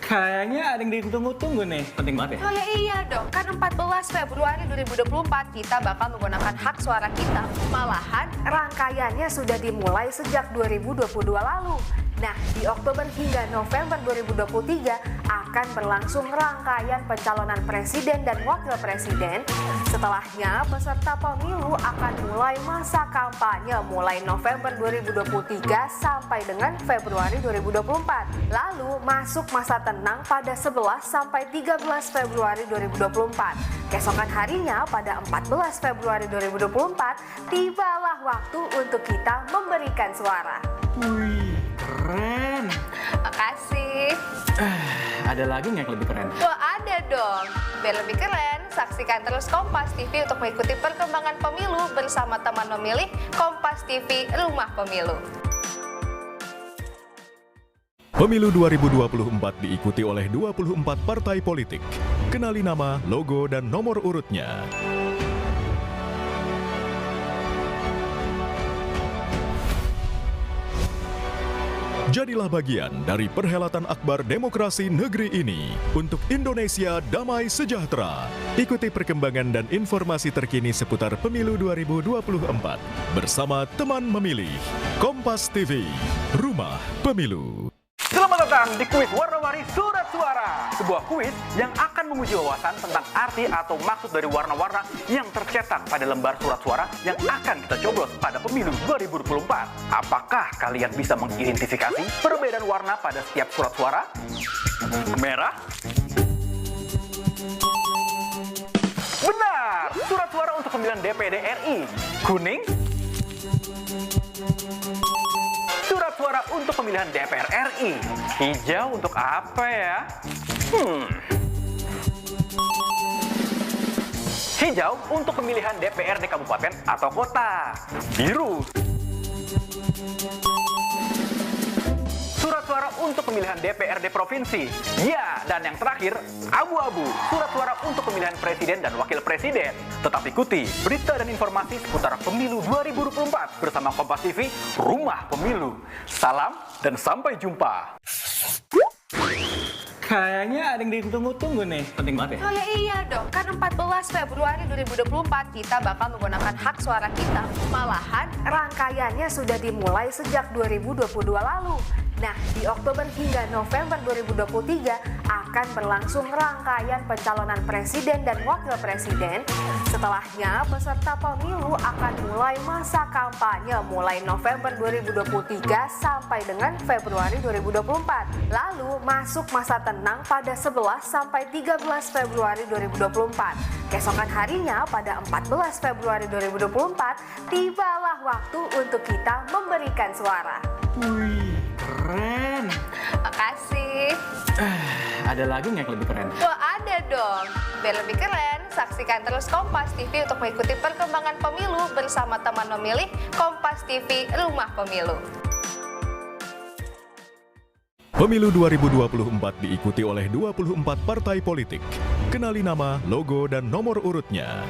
Kayaknya ada yang ditunggu-tunggu nih, penting banget ya? Oh ya iya dong, kan 14 Februari 2024 kita bakal menggunakan hak suara kita. Malahan rangkaiannya sudah dimulai sejak 2022 lalu. Nah, di Oktober hingga November 2023 akan berlangsung rangkaian pencalonan presiden dan wakil presiden. Setelahnya, peserta pemilu akan mulai masa kampanye mulai November 2023 sampai dengan Februari 2024. Lalu masuk masa tenang pada 11 sampai 13 Februari 2024. Keesokan harinya pada 14 Februari 2024, tibalah waktu untuk kita memberikan suara. Wih, keren. Makasih. Ada lagi nggak yang lebih keren? Wah, ada dong. Biar lebih keren, saksikan terus Kompas TV untuk mengikuti perkembangan pemilu bersama teman memilih Kompas TV Rumah Pemilu. Pemilu 2024 diikuti oleh 24 partai politik. Kenali nama, logo, dan nomor urutnya. Jadilah bagian dari perhelatan akbar demokrasi negeri ini untuk Indonesia damai sejahtera. Ikuti perkembangan dan informasi terkini seputar pemilu 2024 bersama teman memilih Kompas TV, Rumah Pemilu. Selamat datang di kuis warna-warni surat suara. Sebuah kuis yang akan menguji wawasan tentang arti atau maksud dari warna-warna yang tercetak pada lembar surat suara yang akan kita coblos pada pemilu 2024. Apakah kalian bisa mengidentifikasi perbedaan warna pada setiap surat suara? Merah? Benar! Surat suara untuk pemilihan DPD RI. Kuning? Surat suara untuk pemilihan DPR RI. Hijau untuk apa ya? Hijau untuk pemilihan DPRD kabupaten atau kota. Biru. Surat surat suara untuk pemilihan DPRD Provinsi. Ya, dan yang terakhir, abu-abu, surat suara untuk pemilihan Presiden dan Wakil Presiden. Tetap ikuti berita dan informasi seputar pemilu 2024 bersama Kompas TV, Rumah Pemilu. Salam dan sampai jumpa. Kayaknya ada yang ditunggu-tunggu nih, penting banget ya? Oh ya iya dong, kan 14 Februari 2024 kita bakal menggunakan hak suara kita. Malahan rangkaiannya sudah dimulai sejak 2022 lalu. Nah, di Oktober hingga November 2023 akan berlangsung rangkaian pencalonan presiden dan wakil presiden. Setelahnya, peserta pemilu akan mulai masa kampanye mulai November 2023 sampai dengan Februari 2024. Lalu masuk masa tenang pada 11 sampai 13 Februari 2024. Keesokan harinya pada 14 Februari 2024, tibalah waktu untuk kita memberikan suara. Wih, keren. Makasih. Ada lagi nggak yang lebih keren? Wah, ada dong. Biar lebih keren, saksikan terus Kompas TV untuk mengikuti perkembangan pemilu bersama teman memilih Kompas TV Rumah Pemilu. Pemilu 2024 diikuti oleh 24 partai politik. Kenali nama, logo, dan nomor urutnya.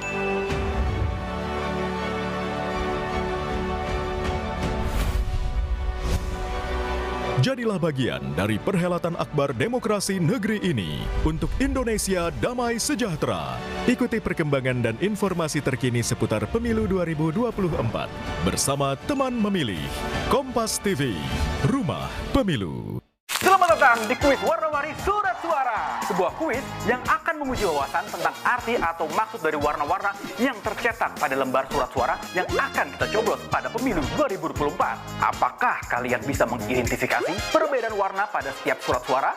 Jadilah bagian dari perhelatan akbar demokrasi negeri ini untuk Indonesia damai sejahtera. Ikuti perkembangan dan informasi terkini seputar pemilu 2024 bersama teman memilih Kompas TV, Rumah Pemilu. Selamat datang di kuis warna-warni surat suara. Sebuah kuis yang akan menguji wawasan tentang arti atau maksud dari warna-warna yang tercetak pada lembar surat suara yang akan kita coblos pada pemilu 2024. Apakah kalian bisa mengidentifikasi perbedaan warna pada setiap surat suara?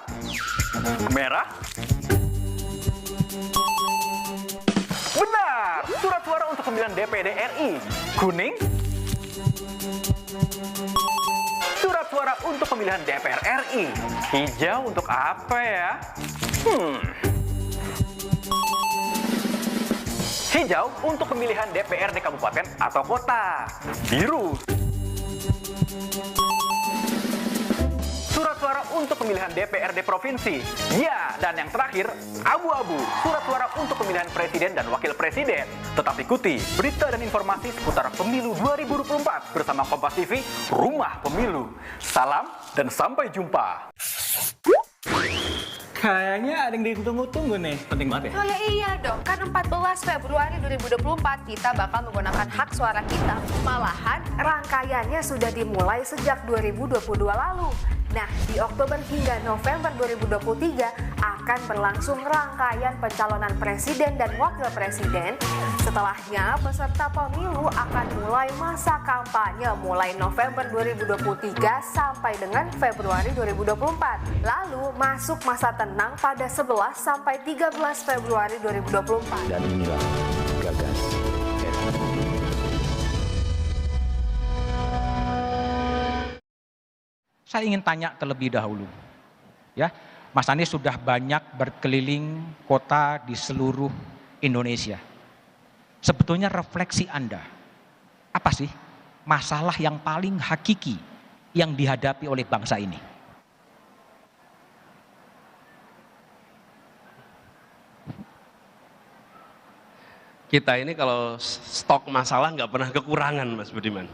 Merah? Benar! Surat suara untuk pemilihan DPD RI. Kuning? Surat suara untuk pemilihan DPR RI. Hijau untuk apa ya? Hijau untuk pemilihan DPRD kabupaten atau kota. Biru. Surat suara untuk pemilihan DPRD provinsi. Ya, dan yang terakhir, abu-abu, surat suara untuk pemilihan presiden dan wakil presiden. Tetap ikuti berita dan informasi seputar pemilu 2024 bersama Kompas TV, Rumah Pemilu. Salam dan sampai jumpa. Kayaknya ada yang ditunggu-tunggu nih, penting banget ya? Oh ya iya dong, kan 14 Februari 2024 kita bakal menggunakan hak suara kita. Malahan rangkaiannya sudah dimulai sejak 2022 lalu. Nah, di Oktober hingga November 2023 akan berlangsung rangkaian pencalonan presiden dan wakil presiden. Setelahnya, peserta pemilu akan mulai masa kampanye mulai November 2023 sampai dengan Februari 2024. Lalu masuk masa tenang pada 11 sampai 13 Februari 2024. Dan inilah Gagas RI. Saya ingin tanya terlebih dahulu, ya, Mas Anies sudah banyak berkeliling kota di seluruh Indonesia. Sebetulnya refleksi Anda, apa sih masalah yang paling hakiki yang dihadapi oleh bangsa ini? Kita ini kalau stok masalah nggak pernah kekurangan, Mas Budiman.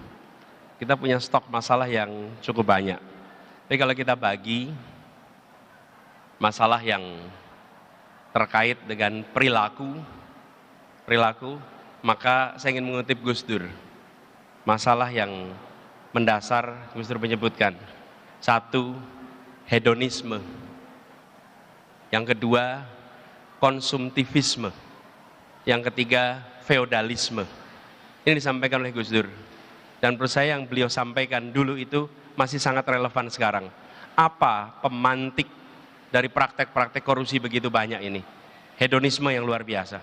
Kita punya stok masalah yang cukup banyak. Tapi kalau kita bagi masalah yang terkait dengan perilaku, maka saya ingin mengutip Gus Dur. Masalah yang mendasar Gus Dur menyebutkan. 1, hedonisme. Yang kedua, konsumtivisme. Yang ketiga, feodalisme. Ini disampaikan oleh Gus Dur. Dan menurut saya yang beliau sampaikan dulu itu masih sangat relevan sekarang. Apa pemantik dari praktek-praktek korupsi begitu banyak ini? Hedonisme yang luar biasa.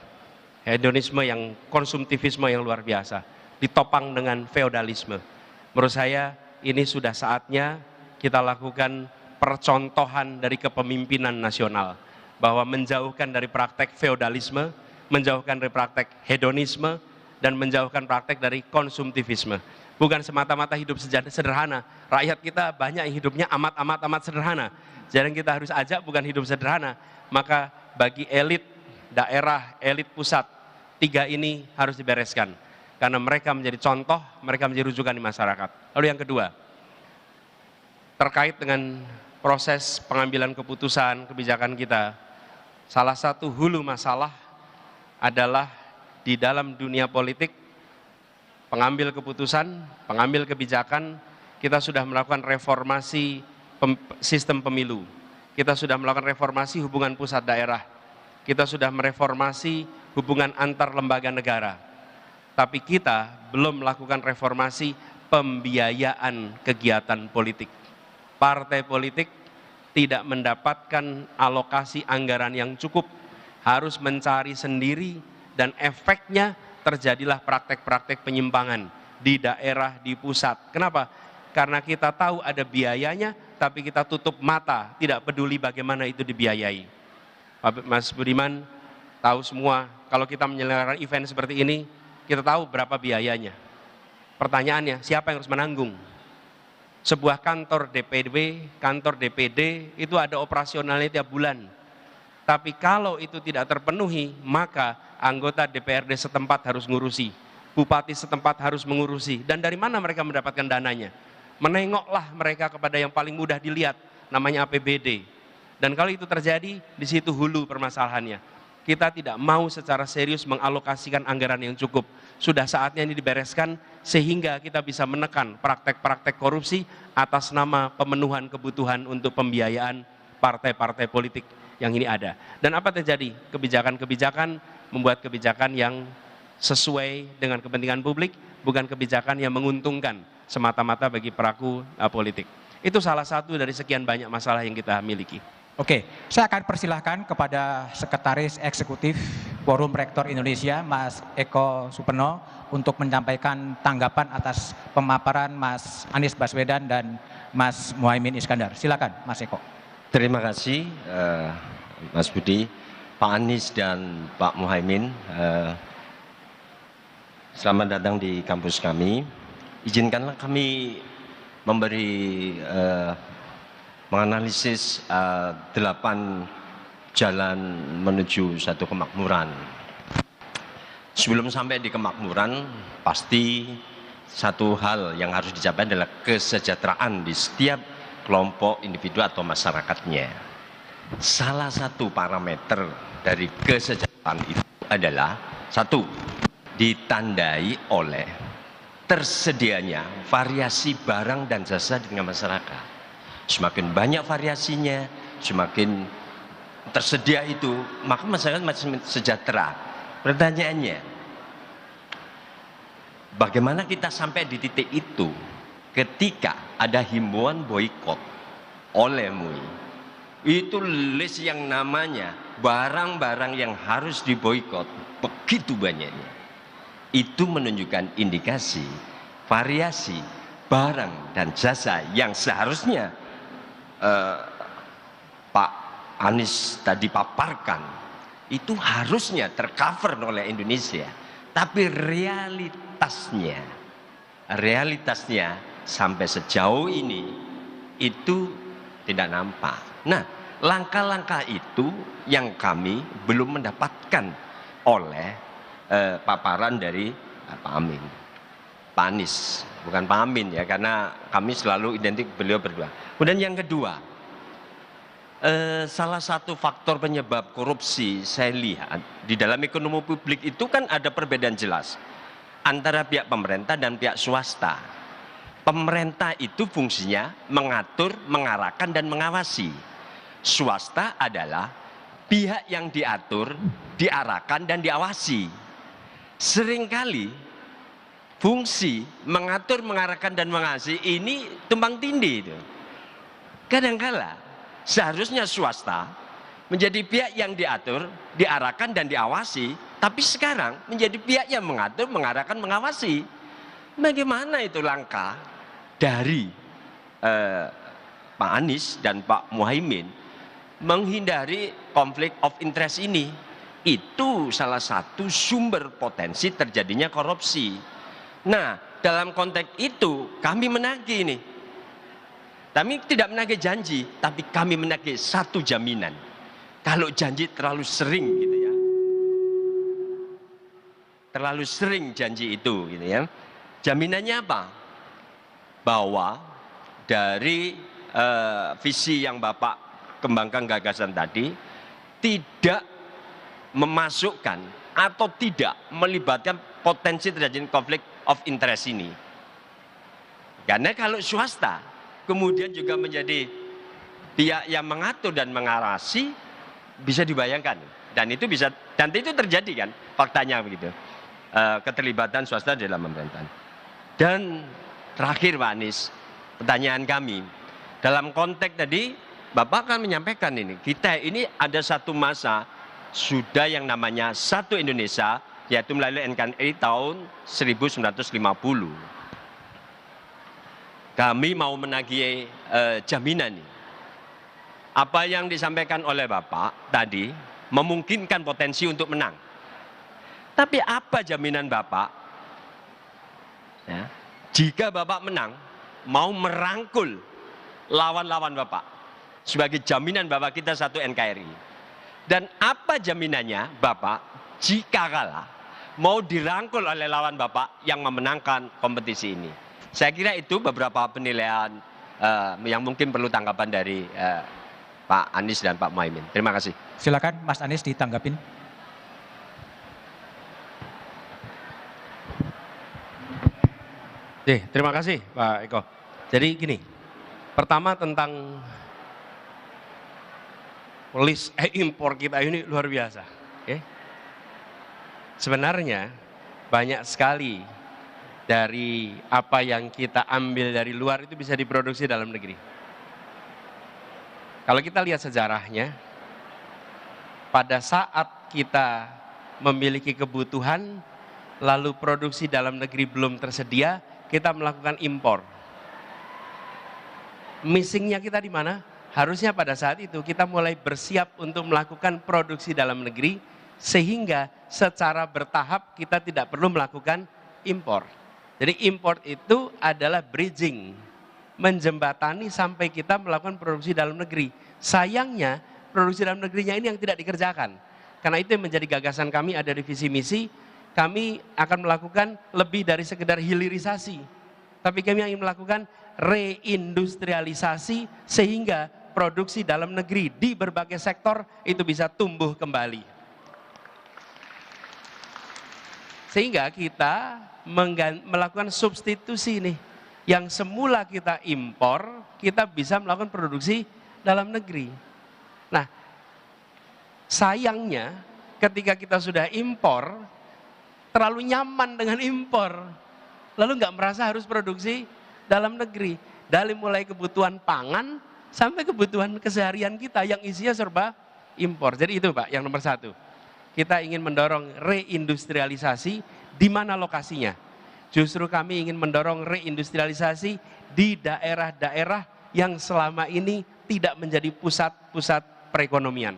Hedonisme yang konsumtivisme yang luar biasa. Ditopang dengan feodalisme. Menurut saya ini sudah saatnya kita lakukan percontohan dari kepemimpinan nasional. Bahwa menjauhkan dari praktek feodalisme, menjauhkan dari praktek hedonisme, dan menjauhkan praktek dari konsumtivisme. bukan semata-mata hidup sederhana. Rakyat kita banyak yang hidupnya amat sederhana. Jadi yang kita harus ajak bukan hidup sederhana. Maka bagi elit daerah, elit pusat, 3 ini harus dibereskan. Karena mereka menjadi contoh, mereka menjadi rujukan di masyarakat. Lalu yang kedua, terkait dengan proses pengambilan keputusan, kebijakan kita, salah satu hulu masalah adalah di dalam dunia politik, pengambil keputusan, pengambil kebijakan, kita sudah melakukan reformasi sistem pemilu. Kita sudah melakukan reformasi hubungan pusat daerah. Kita sudah mereformasi hubungan antar lembaga negara. Tapi kita belum melakukan reformasi pembiayaan kegiatan politik. Partai politik tidak mendapatkan alokasi anggaran yang cukup, harus mencari sendiri, dan efeknya terjadilah praktek-praktek penyimpangan di daerah, di pusat. Kenapa? Karena kita tahu ada biayanya, tapi kita tutup mata, tidak peduli bagaimana itu dibiayai. Mas Budiman tahu semua, kalau kita menyelenggarakan event seperti ini, kita tahu berapa biayanya. Pertanyaannya, siapa yang harus menanggung? Sebuah kantor DPW, kantor DPD, itu ada operasionalnya tiap bulan. Tapi kalau itu tidak terpenuhi, maka anggota DPRD setempat harus ngurusi. Bupati setempat harus mengurusi. Dan dari mana mereka mendapatkan dananya? Menengoklah mereka kepada yang paling mudah dilihat, namanya APBD. Dan kalau itu terjadi, di situ hulu permasalahannya. Kita tidak mau secara serius mengalokasikan anggaran yang cukup. Sudah saatnya ini dibereskan sehingga kita bisa menekan praktek-praktek korupsi atas nama pemenuhan kebutuhan untuk pembiayaan partai-partai politik yang ini ada. Dan apa terjadi? Kebijakan-kebijakan membuat kebijakan yang sesuai dengan kepentingan publik, bukan kebijakan yang menguntungkan semata-mata bagi pelaku politik. Itu salah satu dari sekian banyak masalah yang kita miliki. Oke, saya akan persilahkan kepada Sekretaris Eksekutif Forum Rektor Indonesia, Mas Eko Supeno, untuk menyampaikan tanggapan atas pemaparan Mas Anies Baswedan dan Mas Muhaimin Iskandar. Silakan, Mas Eko. Terima kasih, Mas Budi, Pak Anies dan Pak Muhaimin. Selamat datang di kampus kami. Izinkanlah kami memberi menganalisis 8 jalan menuju satu kemakmuran. Sebelum sampai di kemakmuran, pasti satu hal yang harus dicapai adalah kesejahteraan di setiap kelompok individu atau masyarakatnya. Salah satu parameter dari kesejahteraan itu adalah satu, ditandai oleh tersedianya variasi barang dan jasa di tengah masyarakat. Semakin banyak variasinya, semakin tersedia itu, maka masyarakat makin sejahtera. Pertanyaannya, bagaimana kita sampai di titik itu ketika ada himbauan boikot oleh MUI? Itu list yang namanya barang-barang yang harus diboikot begitu banyaknya. Itu menunjukkan indikasi variasi barang dan jasa yang seharusnya Pak Anies tadi paparkan itu harusnya tercover oleh Indonesia, tapi realitasnya sampai sejauh ini itu tidak nampak. Nah, langkah-langkah itu yang kami belum mendapatkan oleh paparan dari Pak Amin, Pak Anies, bukan Pak Amin ya, karena kami selalu identik beliau berdua. Kemudian yang kedua, salah satu faktor penyebab korupsi saya lihat di dalam ekonomi publik itu kan ada perbedaan jelas antara pihak pemerintah dan pihak swasta. Pemerintah itu fungsinya mengatur, mengarahkan dan mengawasi. Swasta adalah pihak yang diatur, diarahkan dan diawasi. Seringkali fungsi mengatur, mengarahkan dan mengawasi ini tumpang tindih itu. Kadangkala seharusnya swasta menjadi pihak yang diatur, diarahkan dan diawasi, tapi sekarang menjadi pihak yang mengatur, mengarahkan, mengawasi. Bagaimana itu langkah dari Pak Anies dan Pak Muhaimin menghindari konflik of interest ini? Itu salah satu sumber potensi terjadinya korupsi. Nah, dalam konteks itu kami menagih ini. Kami tidak menagih janji, tapi kami menagih satu jaminan. Kalau janji terlalu sering gitu ya. Terlalu sering janji itu gitu ya. Jaminannya apa? Bahwa dari visi yang Bapak kembangkan gagasan tadi tidak memasukkan atau tidak melibatkan potensi terjadi konflik of interest ini. Karena kalau swasta kemudian juga menjadi pihak yang mengatur dan mengawasi, bisa dibayangkan, dan itu terjadi kan, faktanya begitu, keterlibatan swasta dalam pemerintahan. Dan terakhir Pak Anies, pertanyaan kami, dalam konteks tadi Bapak akan menyampaikan ini, kita ini ada satu masa sudah yang namanya Satu Indonesia, yaitu melalui NKRI tahun 1950. Kami mau menagih jaminan ini. Apa yang disampaikan oleh Bapak tadi memungkinkan potensi untuk menang. Tapi apa jaminan Bapak? Ya, jika Bapak menang, mau merangkul lawan-lawan Bapak sebagai jaminan Bapak kita satu NKRI. Dan apa jaminannya Bapak jika kalah mau dirangkul oleh lawan Bapak yang memenangkan kompetisi ini? Saya kira itu beberapa penilaian yang mungkin perlu tanggapan dari Pak Anies dan Pak Muhaimin. Terima kasih. Silakan Mas Anies ditanggapin. Terima kasih Pak Eko. Jadi gini, pertama tentang list impor kita ini luar biasa. Sebenarnya banyak sekali dari apa yang kita ambil dari luar itu bisa diproduksi dalam negeri. Kalau kita lihat sejarahnya, pada saat kita memiliki kebutuhan, lalu produksi dalam negeri belum tersedia, kita melakukan impor. Missingnya kita di mana? Harusnya pada saat itu kita mulai bersiap untuk melakukan produksi dalam negeri, sehingga secara bertahap kita tidak perlu melakukan impor. Jadi import itu adalah bridging, menjembatani sampai kita melakukan produksi dalam negeri. Sayangnya produksi dalam negerinya ini yang tidak dikerjakan. Karena itu yang menjadi gagasan kami ada di visi misi, kami akan melakukan lebih dari sekedar hilirisasi. Tapi kami ingin melakukan reindustrialisasi sehingga produksi dalam negeri di berbagai sektor itu bisa tumbuh kembali. Sehingga kita melakukan substitusi nih, yang semula kita impor, kita bisa melakukan produksi dalam negeri. Nah, sayangnya ketika kita sudah impor, terlalu nyaman dengan impor, lalu nggak merasa harus produksi dalam negeri. Dari mulai kebutuhan pangan sampai kebutuhan keseharian kita yang isinya serba impor. Jadi itu Pak, yang nomor satu. Kita ingin mendorong reindustrialisasi. Di mana lokasinya? Justru kami ingin mendorong reindustrialisasi di daerah-daerah yang selama ini tidak menjadi pusat-pusat perekonomian.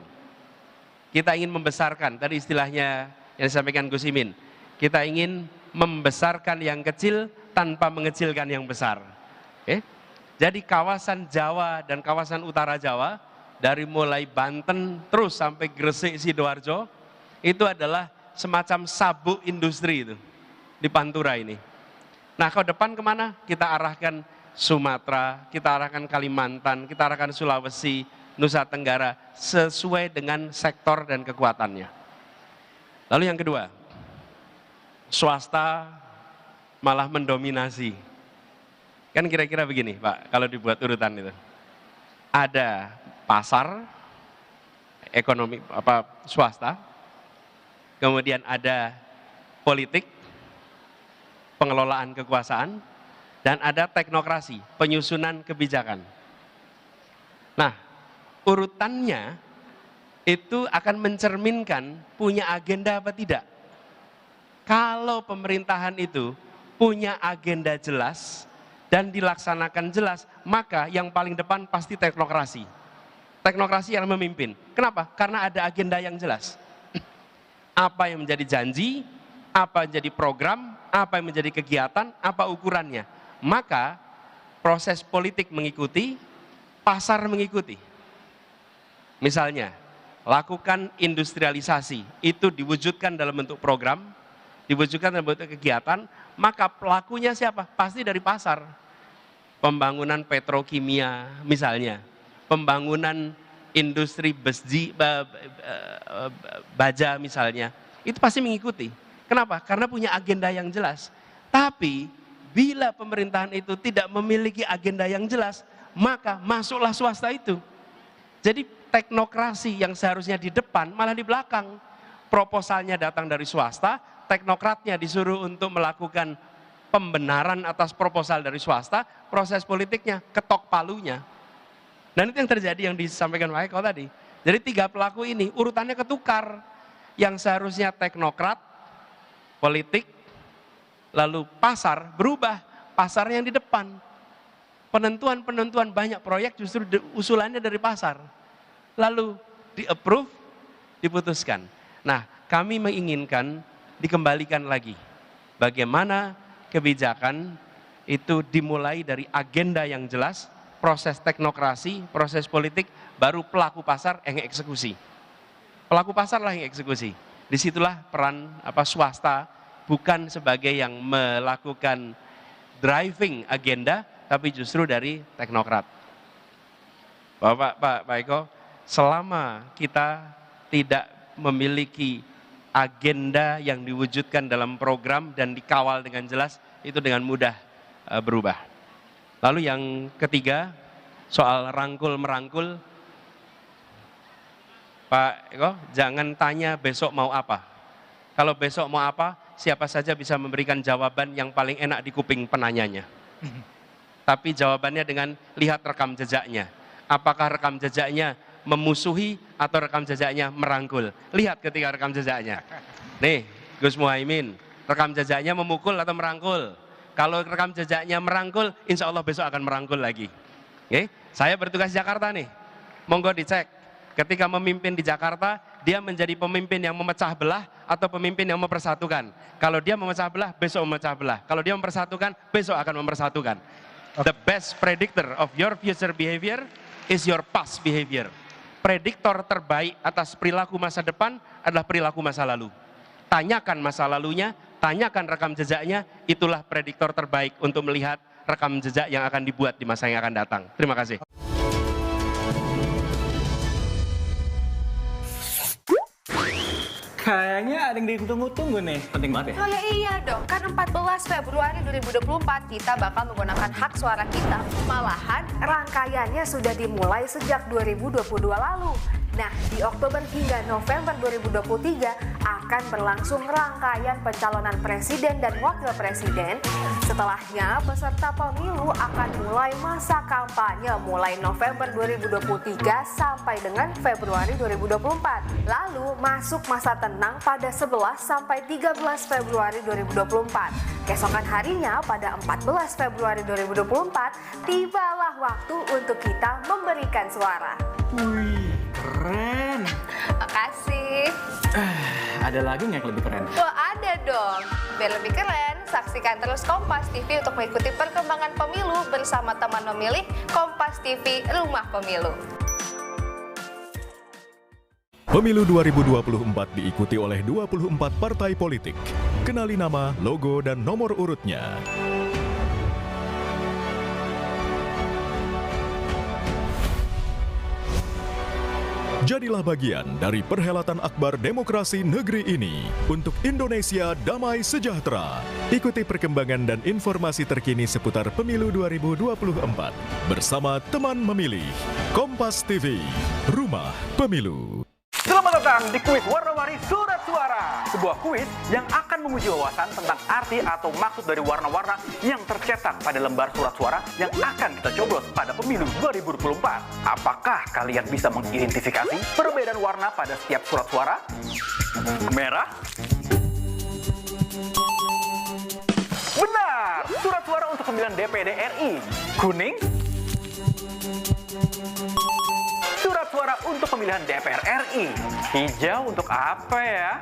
Kita ingin membesarkan, tadi istilahnya yang disampaikan Gus Imin, kita ingin membesarkan yang kecil tanpa mengecilkan yang besar. Jadi kawasan Jawa dan kawasan utara Jawa, dari mulai Banten terus sampai Gresik, Sidoarjo, itu adalah semacam sabuk industri itu di Pantura ini. Nah, ke depan kemana? Kita arahkan Sumatera, kita arahkan Kalimantan, kita arahkan Sulawesi, Nusa Tenggara, sesuai dengan sektor dan kekuatannya. Lalu yang kedua, swasta malah mendominasi. Kan kira-kira begini Pak, kalau dibuat urutan itu. Ada pasar, ekonomi swasta, kemudian ada politik, pengelolaan kekuasaan, dan ada teknokrasi, penyusunan kebijakan. Nah, urutannya itu akan mencerminkan punya agenda apa tidak. Kalau pemerintahan itu punya agenda jelas dan dilaksanakan jelas, maka yang paling depan pasti teknokrasi. Teknokrasi yang memimpin. Kenapa? Karena ada agenda yang jelas. Apa yang menjadi janji, apa yang menjadi program, apa yang menjadi kegiatan, apa ukurannya. Maka proses politik mengikuti, pasar mengikuti. Misalnya, lakukan industrialisasi, itu diwujudkan dalam bentuk program, diwujudkan dalam bentuk kegiatan, maka pelakunya siapa? Pasti dari pasar. Pembangunan petrokimia misalnya, pembangunan industri baja misalnya, itu pasti mengikuti. Kenapa? Karena punya agenda yang jelas. Tapi bila pemerintahan itu tidak memiliki agenda yang jelas, maka masuklah swasta itu. Jadi teknokrasi yang seharusnya di depan malah di belakang. Proposalnya datang dari swasta, teknokratnya disuruh untuk melakukan pembenaran atas proposal dari swasta, proses politiknya ketok palunya. Dan itu yang terjadi yang disampaikan Pak Eko tadi. Jadi 3 pelaku ini urutannya ketukar. Yang seharusnya teknokrat, politik, lalu pasar berubah. Pasar yang di depan. Penentuan banyak proyek justru usulannya dari pasar. Lalu di-approve, diputuskan. Nah, kami menginginkan dikembalikan lagi. Bagaimana kebijakan itu dimulai dari agenda yang jelas, proses teknokrasi, proses politik, baru pelaku pasar yang eksekusi. Pelaku pasar lah yang eksekusi. Disitulah peran swasta, bukan sebagai yang melakukan driving agenda, tapi justru dari teknokrat. Pak Eko, selama kita tidak memiliki agenda yang diwujudkan dalam program dan dikawal dengan jelas, itu dengan mudah berubah. Lalu yang ketiga, soal rangkul-merangkul. Pak Eko, jangan tanya besok mau apa. Kalau besok mau apa, siapa saja bisa memberikan jawaban yang paling enak di kuping penanyanya. Tapi jawabannya dengan lihat rekam jejaknya. Apakah rekam jejaknya memusuhi atau rekam jejaknya merangkul? Lihat ketika rekam jejaknya. Nih, Gus Muhaimin, rekam jejaknya memukul atau merangkul? Kalau rekam jejaknya merangkul, insya Allah besok akan merangkul lagi. Oke? Saya bertugas di Jakarta nih, monggo dicek. Ketika memimpin di Jakarta, dia menjadi pemimpin yang memecah belah atau pemimpin yang mempersatukan. Kalau dia memecah belah, besok memecah belah. Kalau dia mempersatukan, besok akan mempersatukan. The best predictor of your future behavior is your past behavior. Prediktor terbaik atas perilaku masa depan adalah perilaku masa lalu. Tanyakan masa lalunya, tanyakan rekam jejaknya, itulah prediktor terbaik untuk melihat rekam jejak yang akan dibuat di masa yang akan datang. Terima kasih. Kayaknya ada yang ditunggu-tunggu nih, penting banget ya? Oh ya iya dong, kan 14 Februari 2024 kita bakal menggunakan hak suara kita. Malahan rangkaiannya sudah dimulai sejak 2022 lalu. Nah, di Oktober hingga November 2023 akan berlangsung rangkaian pencalonan presiden dan wakil presiden. Setelahnya, peserta pemilu akan mulai masa kampanye mulai November 2023 sampai dengan Februari 2024. Lalu masuk masa tenang pada 11 sampai 13 Februari 2024. Keesokan harinya pada 14 Februari 2024, tibalah waktu untuk kita memberikan suara. Wih, keren. Makasih. Ada lagi nggak yang lebih keren? Wah, ada dong. Biar lebih keren, saksikan terus Kompas TV untuk mengikuti perkembangan pemilu bersama teman memilih Kompas TV Rumah Pemilu. Pemilu 2024 diikuti oleh 24 partai politik. Kenali nama, logo, dan nomor urutnya. Jadilah bagian dari perhelatan akbar demokrasi negeri ini untuk Indonesia damai sejahtera. Ikuti perkembangan dan informasi terkini seputar Pemilu 2024 bersama teman memilih Kompas TV, Rumah Pemilu. Selamat datang di kuis warna-warni surat suara. Sebuah kuis yang akan menguji wawasan tentang arti atau maksud dari warna-warna yang tercetak pada lembar surat suara yang akan kita coblos pada pemilu 2024. Apakah kalian bisa mengidentifikasi perbedaan warna pada setiap surat suara? Merah? Benar! Surat suara untuk pemilihan DPD RI. Kuning? Surat suara untuk pemilihan DPR RI. Hijau untuk apa ya?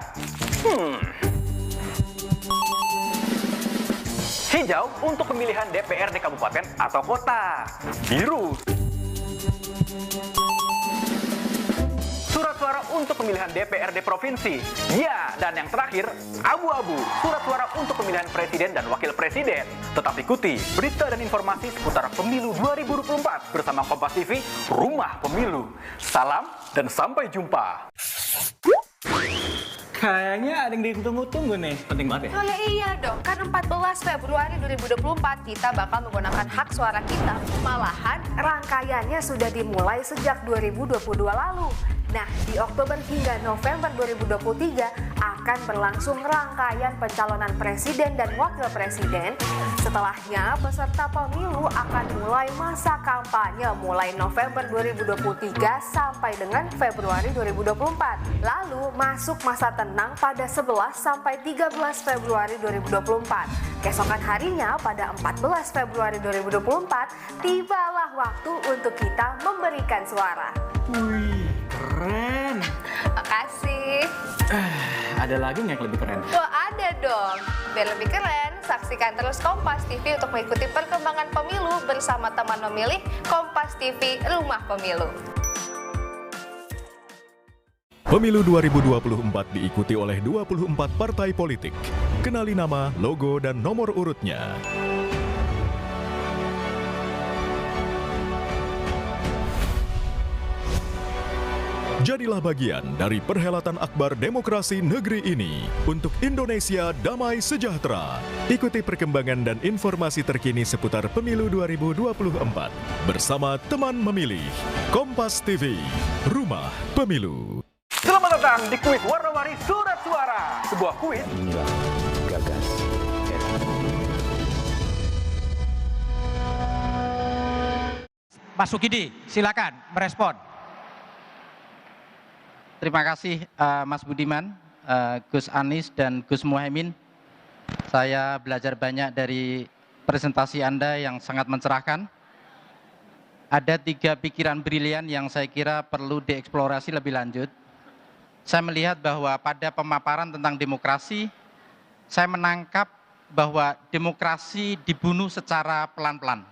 Hijau untuk pemilihan DPRD kabupaten atau kota. Biru surat suara untuk pemilihan DPRD provinsi. Ya, dan yang terakhir, abu-abu, surat suara untuk pemilihan presiden dan wakil presiden. Tetap ikuti berita dan informasi seputar pemilu 2024 bersama Kompas TV, Rumah Pemilu. Salam dan sampai jumpa. Kayaknya ada yang ditunggu-tunggu nih. Penting banget ya? Oh ya iya dong, kan 14 Februari 2024 kita bakal menggunakan hak suara kita. Malahan rangkaiannya sudah dimulai sejak 2022 lalu. Nah, di Oktober hingga November 2023 akan berlangsung rangkaian pencalonan presiden dan wakil presiden. Setelahnya, peserta pemilu akan mulai masa kampanye mulai November 2023 sampai dengan Februari 2024. Lalu masuk masa tenang pada 11 sampai 13 Februari 2024. Keesokan harinya pada 14 Februari 2024, tibalah waktu untuk kita memberikan suara. Wih, keren. Makasih. Ada lagi nggak yang lebih keren? Wah, ada dong. Biar lebih keren, saksikan terus Kompas TV untuk mengikuti perkembangan pemilu bersama teman memilih Kompas TV Rumah Pemilu. Pemilu 2024 diikuti oleh 24 partai politik. Kenali nama, logo, dan nomor urutnya. Jadilah bagian dari perhelatan akbar demokrasi negeri ini untuk Indonesia damai sejahtera. Ikuti perkembangan dan informasi terkini seputar pemilu 2024 bersama teman memilih Kompas TV, Rumah Pemilu. Selamat datang di kuis warna-warni surat suara. Sebuah kuis. Inilah Gagas Pak Sukidi, silakan merespon. Terima kasih Mas Budiman, Gus Anies, dan Gus Muhaimin. Saya belajar banyak dari presentasi Anda yang sangat mencerahkan. Ada 3 pikiran brilian yang saya kira perlu dieksplorasi lebih lanjut. Saya melihat bahwa pada pemaparan tentang demokrasi, saya menangkap bahwa demokrasi dibunuh secara pelan-pelan.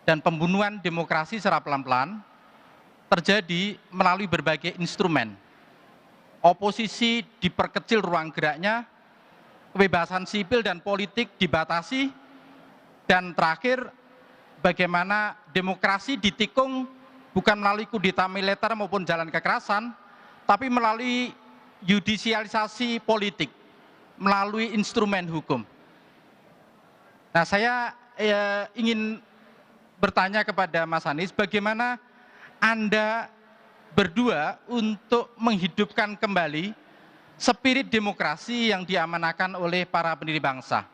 Dan pembunuhan demokrasi secara pelan-pelan terjadi melalui berbagai instrumen. Oposisi diperkecil ruang geraknya, kebebasan sipil dan politik dibatasi, dan terakhir bagaimana demokrasi ditikung bukan melalui kudeta militer maupun jalan kekerasan, tapi melalui yudisialisasi politik, melalui instrumen hukum. Nah, saya ingin bertanya kepada Mas Anies, bagaimana Anda berdua untuk menghidupkan kembali spirit demokrasi yang diamanahkan oleh para pendiri bangsa.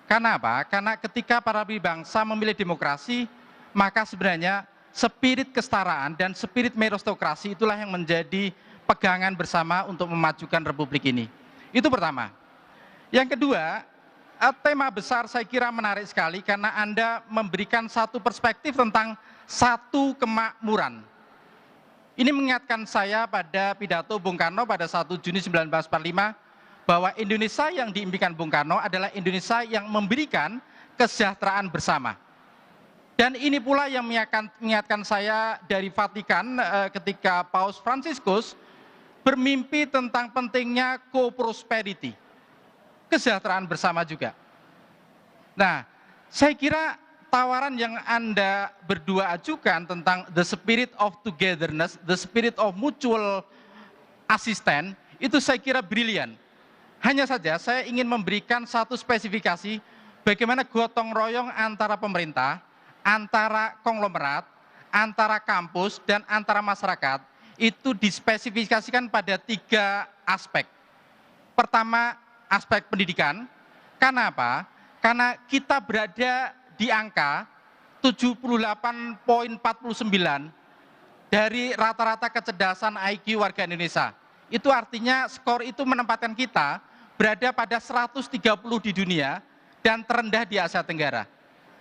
Karena apa? Karena ketika para pendiri bangsa memilih demokrasi, maka sebenarnya spirit kesetaraan dan spirit meristokrasi itulah yang menjadi pegangan bersama untuk memajukan republik ini. Itu pertama. Yang kedua, tema besar saya kira menarik sekali karena Anda memberikan satu perspektif tentang satu kemakmuran. Ini mengingatkan saya pada pidato Bung Karno pada 1 Juni 1945 bahwa Indonesia yang diimpikan Bung Karno adalah Indonesia yang memberikan kesejahteraan bersama. Dan ini pula yang mengingatkan saya dari Vatikan ketika Paus Fransiskus bermimpi tentang pentingnya co-prosperity, kesejahteraan bersama juga. Nah, saya kira tawaran yang Anda berdua ajukan tentang the spirit of togetherness, the spirit of mutual assistance, itu saya kira brilian. Hanya saja saya ingin memberikan satu spesifikasi bagaimana gotong royong antara pemerintah, antara konglomerat, antara kampus, dan antara masyarakat, itu dispesifikasikan pada 3 aspek. Pertama, aspek pendidikan. Karena apa? Karena kita berada di angka 78,49 dari rata-rata kecerdasan IQ warga Indonesia. Itu artinya skor itu menempatkan kita berada pada 130 di dunia dan terendah di Asia Tenggara.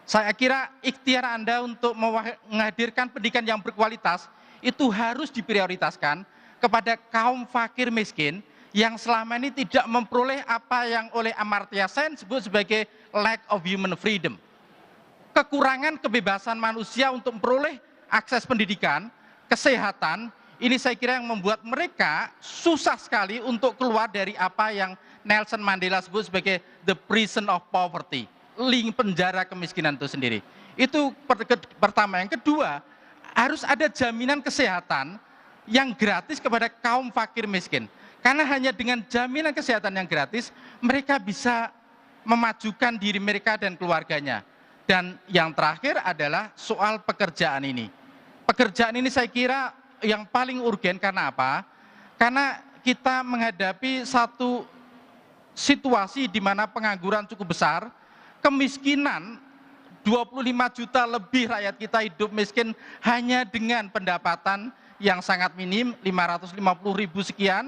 Saya kira ikhtiar Anda untuk menghadirkan pendidikan yang berkualitas itu harus diprioritaskan kepada kaum fakir miskin yang selama ini tidak memperoleh apa yang oleh Amartya Sen sebut sebagai lack of human freedom. Kekurangan kebebasan manusia untuk memperoleh akses pendidikan, kesehatan, ini saya kira yang membuat mereka susah sekali untuk keluar dari apa yang Nelson Mandela sebut sebagai the prison of poverty, link penjara kemiskinan itu sendiri. Itu pertama. Yang kedua, harus ada jaminan kesehatan yang gratis kepada kaum fakir miskin. Karena hanya dengan jaminan kesehatan yang gratis, mereka bisa memajukan diri mereka dan keluarganya. Dan yang terakhir adalah soal pekerjaan ini. Pekerjaan ini saya kira yang paling urgen karena apa? Karena kita menghadapi satu situasi di mana pengangguran cukup besar, kemiskinan 25 juta lebih rakyat kita hidup miskin hanya dengan pendapatan yang sangat minim, 550.000 sekian.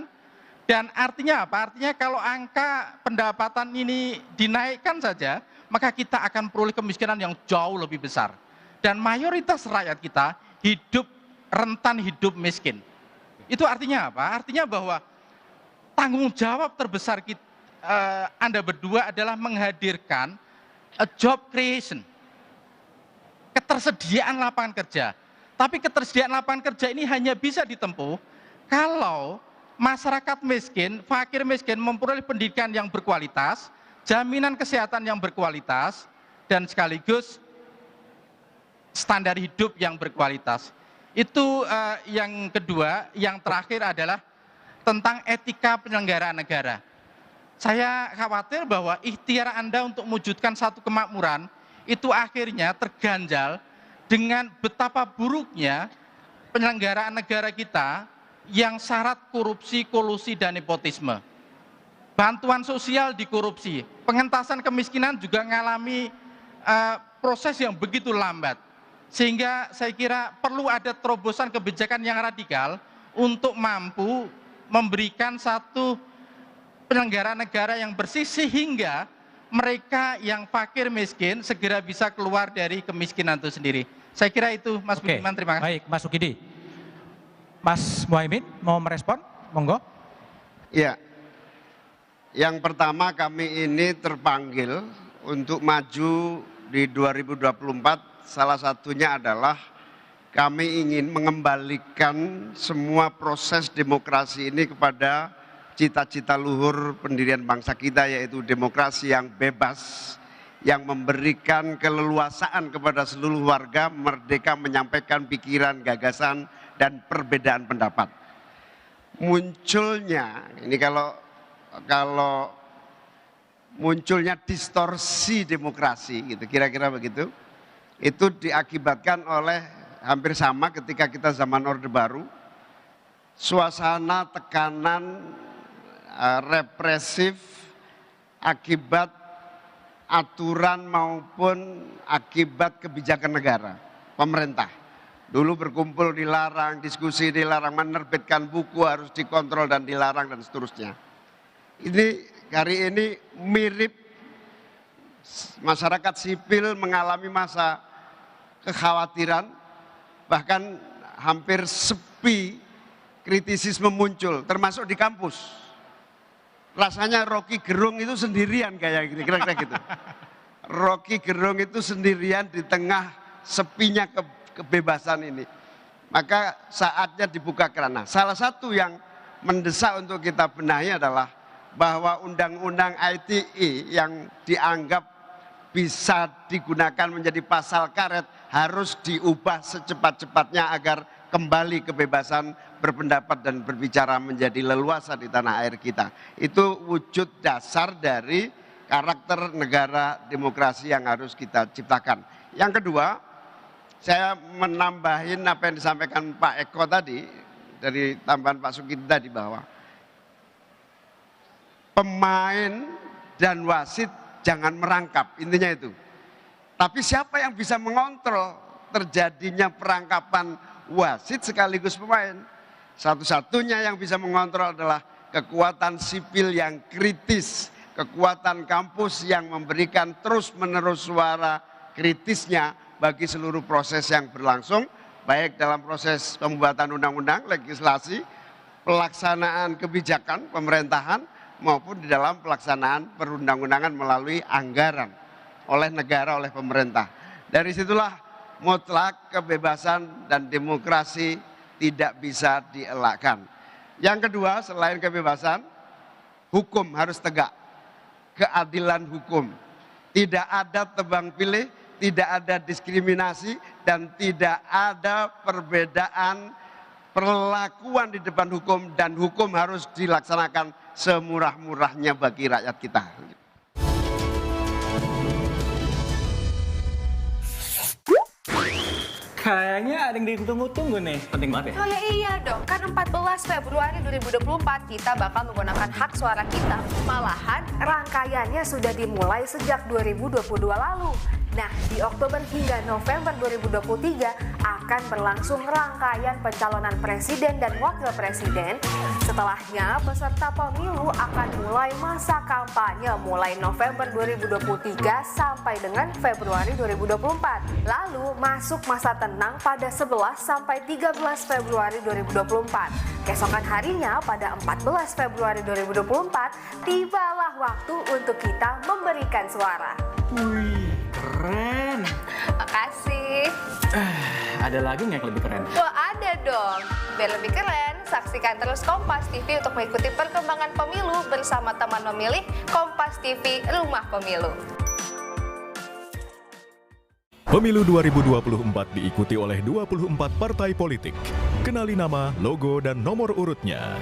Dan artinya apa? Artinya kalau angka pendapatan ini dinaikkan saja, maka kita akan peroleh kemiskinan yang jauh lebih besar. Dan mayoritas rakyat kita hidup rentan hidup miskin. Itu artinya apa? Artinya bahwa tanggung jawab terbesar kita, Anda berdua adalah menghadirkan a job creation, ketersediaan lapangan kerja. Tapi ketersediaan lapangan kerja ini hanya bisa ditempuh kalau masyarakat miskin, fakir miskin memperoleh pendidikan yang berkualitas, jaminan kesehatan yang berkualitas, dan sekaligus standar hidup yang berkualitas. Itu yang kedua. Yang terakhir adalah tentang etika penyelenggaraan negara. Saya khawatir bahwa ikhtiar Anda untuk mewujudkan satu kemakmuran itu akhirnya terganjal dengan betapa buruknya penyelenggaraan negara kita yang syarat korupsi, kolusi, dan nepotisme. Bantuan sosial dikorupsi, pengentasan kemiskinan juga mengalami proses yang begitu lambat. Sehingga saya kira perlu ada terobosan kebijakan yang radikal untuk mampu memberikan satu penyelenggaraan negara yang bersih sehingga mereka yang fakir miskin segera bisa keluar dari kemiskinan itu sendiri. Saya kira itu, Mas Budiman, terima kasih. Baik, Mas Sukidi. Mas Muhaimin mau merespon? Monggo. Ya. Yang pertama, kami ini terpanggil untuk maju di 2024, salah satunya adalah kami ingin mengembalikan semua proses demokrasi ini kepada cita-cita luhur pendirian bangsa kita, yaitu demokrasi yang bebas, yang memberikan keleluasaan kepada seluruh warga merdeka menyampaikan pikiran, gagasan, dan perbedaan pendapat. Munculnya, ini kalau munculnya distorsi demokrasi, gitu, kira-kira begitu, itu diakibatkan oleh hampir sama ketika kita zaman Orde Baru, suasana tekanan represif akibat aturan maupun akibat kebijakan negara, pemerintah. Dulu berkumpul dilarang, diskusi dilarang, menerbitkan buku harus dikontrol dan dilarang dan seterusnya. Ini hari ini mirip masyarakat sipil mengalami masa kekhawatiran, bahkan hampir sepi kritisisme muncul, termasuk di kampus. Rasanya Rocky Gerung itu sendirian kayak gitu, kira-kira gitu. Rocky Gerung itu sendirian di tengah sepinya kebebasan ini. Maka saatnya dibuka kerana. Salah satu yang mendesak untuk kita benahi adalah bahwa undang-undang ITE yang dianggap bisa digunakan menjadi pasal karet harus diubah secepat-cepatnya agar kembali kebebasan berpendapat dan berbicara menjadi leluasa di tanah air kita. Itu wujud dasar dari karakter negara demokrasi yang harus kita ciptakan. Yang kedua, saya menambahin apa yang disampaikan Pak Eko tadi, dari tambahan Pak Sukidi tadi, bahwa pemain dan wasit jangan merangkap, intinya itu. Tapi siapa yang bisa mengontrol terjadinya perangkapan wasit sekaligus pemain? Satu-satunya yang bisa mengontrol adalah kekuatan sipil yang kritis, kekuatan kampus yang memberikan terus-menerus suara kritisnya bagi seluruh proses yang berlangsung, baik dalam proses pembuatan undang-undang, legislasi, pelaksanaan kebijakan pemerintahan maupun di dalam pelaksanaan perundang-undangan melalui anggaran oleh negara, oleh pemerintah. Dari situlah mutlak kebebasan dan demokrasi tidak bisa dielakkan. Yang kedua, selain kebebasan, hukum harus tegak. Keadilan hukum. Tidak ada tebang pilih, tidak ada diskriminasi, dan tidak ada perbedaan perlakuan di depan hukum, dan hukum harus dilaksanakan semurah-murahnya bagi rakyat kita. Kayaknya ada yang ditunggu-tunggu nih, penting banget ya? Oh ya iya dong, kan 14 Februari 2024 kita bakal menggunakan hak suara kita. Malahan rangkaiannya sudah dimulai sejak 2022 lalu. Nah, di Oktober hingga November 2023 akan berlangsung rangkaian pencalonan presiden dan wakil presiden. Setelahnya, peserta pemilu akan mulai masa kampanye mulai November 2023 sampai dengan Februari 2024. Lalu masuk masa tenang pada 11 sampai 13 Februari 2024. Keesokan harinya pada 14 Februari 2024, tibalah waktu untuk kita memberikan suara. Wih, keren. Makasih. Ada lagi nggak yang lebih keren? Wah, ada dong. Biar lebih keren, saksikan terus Kompas TV untuk mengikuti perkembangan pemilu bersama teman memilih Kompas TV Rumah Pemilu. Pemilu 2024 diikuti oleh 24 partai politik. Kenali nama, logo, dan nomor urutnya.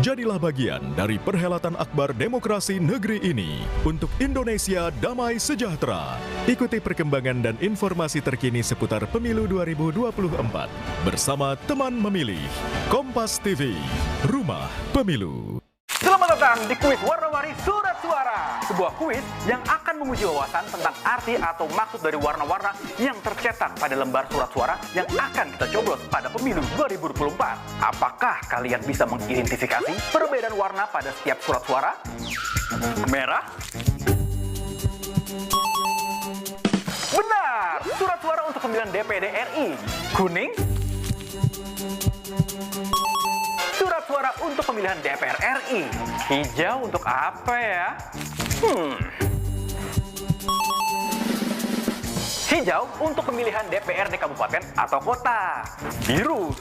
Jadilah bagian dari perhelatan akbar demokrasi negeri ini untuk Indonesia damai sejahtera. Ikuti perkembangan dan informasi terkini seputar Pemilu 2024 bersama teman memilih Kompas TV, Rumah Pemilu. Selamat datang di kuis warna-warni surat suara. Sebuah kuis yang akan menguji wawasan tentang arti atau maksud dari warna-warna yang tercetak pada lembar surat suara yang akan kita coblos pada pemilu 2024. Apakah kalian bisa mengidentifikasi perbedaan warna pada setiap surat suara? Merah? Benar! Surat suara untuk pemilihan DPD RI. Kuning? Surat suara untuk pemilihan DPR RI. Hijau untuk apa ya? Hijau untuk pemilihan DPRD kabupaten atau kota. Biru.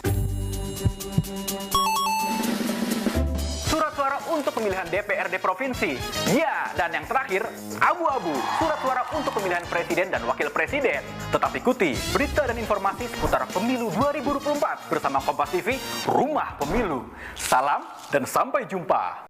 Surat suara untuk pemilihan DPRD provinsi. Ya, dan yang terakhir, abu-abu. Surat suara untuk pemilihan presiden dan wakil presiden. Tetap ikuti berita dan informasi seputar pemilu 2024 bersama Kompas TV, Rumah Pemilu. Salam dan sampai jumpa.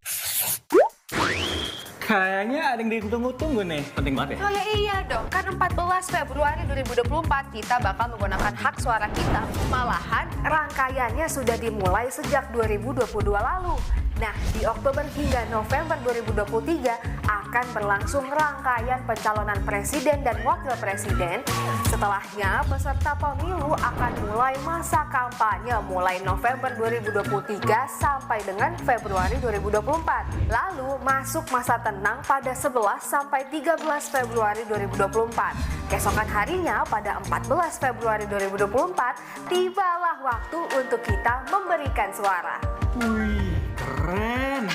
Kayaknya ada yang ditunggu-tunggu nih, penting banget ya? Oh ya iya dong, kan 14 Februari 2024 kita bakal menggunakan hak suara kita. Malahan rangkaiannya sudah dimulai sejak 2022 lalu. Nah, di Oktober hingga November 2023 akan berlangsung rangkaian pencalonan presiden dan wakil presiden. Setelahnya, peserta pemilu akan mulai masa kampanye mulai November 2023 sampai dengan Februari 2024. Lalu masuk masa tenang pada 11 sampai 13 Februari 2024. Keesokan harinya pada 14 Februari 2024, tibalah waktu untuk kita memberikan suara. Wih, keren.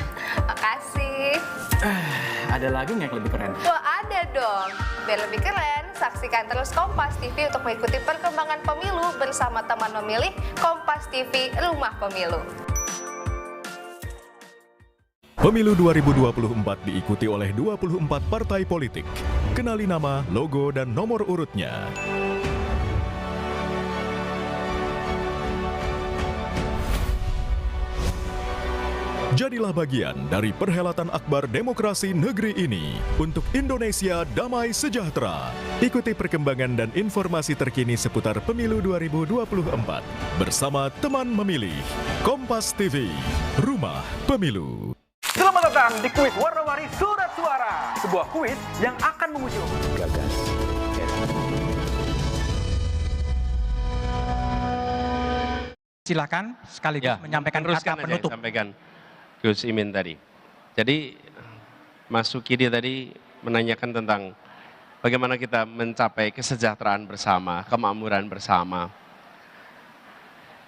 Makasih. Ada lagi nggak yang lebih keren? Wah, ada dong. Biar lebih keren, saksikan terus Kompas TV untuk mengikuti perkembangan pemilu bersama teman memilih Kompas TV Rumah Pemilu. Pemilu 2024 diikuti oleh 24 partai politik. Kenali nama, logo, dan nomor urutnya. Jadilah bagian dari perhelatan akbar demokrasi negeri ini untuk Indonesia damai sejahtera. Ikuti perkembangan dan informasi terkini seputar Pemilu 2024 bersama teman memilih Kompas TV, Rumah Pemilu. Selamat datang di kuis warna-warni surat suara. Sebuah kuis yang akan menguji Gagas. Silakan sekaligus menyampaikan kata penutup. Sampaikan Gus Imin tadi. Jadi Mas Sukidi tadi menanyakan tentang bagaimana kita mencapai kesejahteraan bersama, kemakmuran bersama.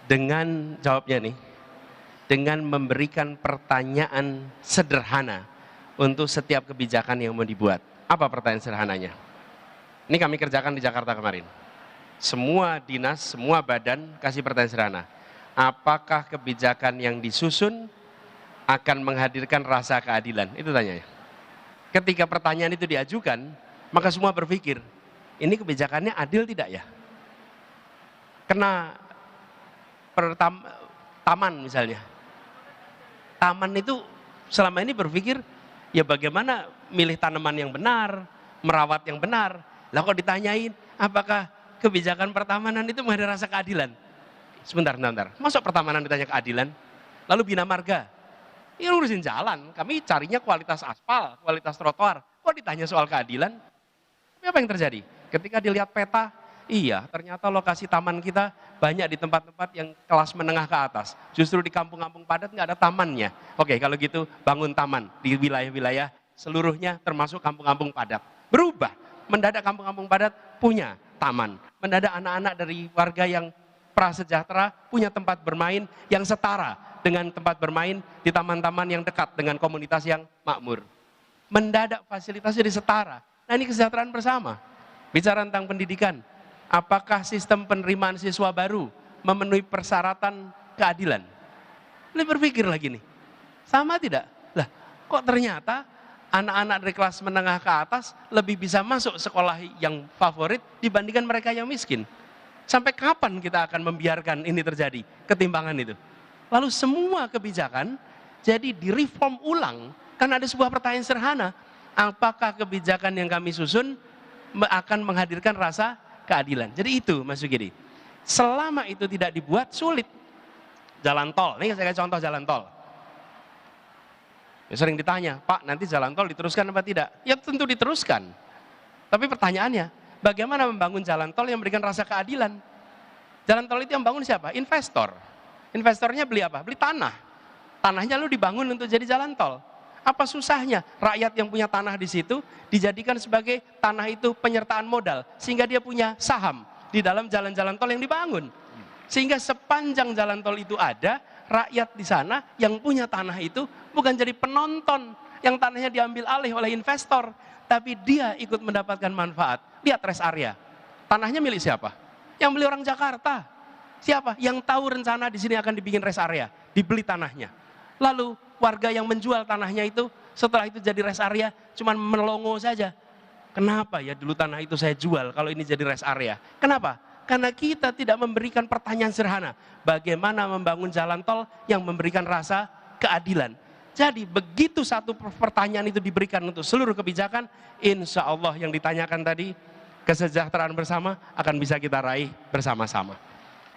Dengan jawabnya nih, dengan memberikan pertanyaan sederhana untuk setiap kebijakan yang mau dibuat. Apa pertanyaan sederhananya? Ini kami kerjakan di Jakarta kemarin. Semua dinas, semua badan kasih pertanyaan sederhana. Apakah kebijakan yang disusun akan menghadirkan rasa keadilan? Itu tanyanya. Ketika pertanyaan itu diajukan, maka semua berpikir, ini kebijakannya adil tidak ya? Kena taman misalnya. Taman itu selama ini berpikir, ya bagaimana milih tanaman yang benar, merawat yang benar. Lah kok ditanyain, apakah kebijakan pertamanan itu menghadirkan rasa keadilan? Sebentar. Masuk pertamanan ditanya keadilan? Lalu Bina Marga, ya urusin jalan. Kami carinya kualitas aspal, kualitas trotoar. Kok ditanya soal keadilan? Tapi apa yang terjadi? Ketika dilihat peta, iya ternyata lokasi taman kita banyak di tempat-tempat yang kelas menengah ke atas. Justru di kampung-kampung padat nggak ada tamannya. Oke, kalau gitu bangun taman di wilayah-wilayah seluruhnya termasuk kampung-kampung padat. Berubah, mendadak kampung-kampung padat punya taman. Mendadak anak-anak dari warga yang prasejahtera punya tempat bermain yang setara dengan tempat bermain di taman-taman yang dekat dengan komunitas yang makmur. Mendadak fasilitasnya jadi setara. Nah ini kesejahteraan bersama. Bicara tentang pendidikan, apakah sistem penerimaan siswa baru memenuhi persyaratan keadilan? Ini berpikir lagi nih, sama tidak? Lah kok ternyata anak-anak dari kelas menengah ke atas lebih bisa masuk sekolah yang favorit dibandingkan mereka yang miskin. Sampai kapan kita akan membiarkan ini terjadi, ketimpangan itu? Lalu semua kebijakan jadi direform ulang, karena ada sebuah pertanyaan sederhana, apakah kebijakan yang kami susun akan menghadirkan rasa keadilan? Jadi itu Mas Sugidi, selama itu tidak dibuat sulit. Jalan tol, nih saya kasih contoh jalan tol. Ya, sering ditanya, Pak nanti jalan tol diteruskan apa tidak? Ya tentu diteruskan. Tapi pertanyaannya, bagaimana membangun jalan tol yang memberikan rasa keadilan? Jalan tol itu yang bangun siapa? Investor. Investornya beli apa? Beli tanah. Tanahnya lalu dibangun untuk jadi jalan tol. Apa susahnya rakyat yang punya tanah di situ dijadikan sebagai tanah itu penyertaan modal, sehingga dia punya saham di dalam jalan-jalan tol yang dibangun. Sehingga sepanjang jalan tol itu ada, rakyat di sana yang punya tanah itu bukan jadi penonton yang tanahnya diambil alih oleh investor, tapi dia ikut mendapatkan manfaat. Lihat rest area, tanahnya milik siapa? Yang beli orang Jakarta. Siapa? Yang tahu rencana di sini akan dibikin rest area, dibeli tanahnya. Lalu warga yang menjual tanahnya itu setelah itu jadi rest area cuman melongo saja. Kenapa ya dulu tanah itu saya jual kalau ini jadi rest area? Kenapa? Karena kita tidak memberikan pertanyaan sederhana. Bagaimana membangun jalan tol yang memberikan rasa keadilan? Jadi begitu satu pertanyaan itu diberikan untuk seluruh kebijakan, insya Allah yang ditanyakan tadi, kesejahteraan bersama akan bisa kita raih bersama-sama.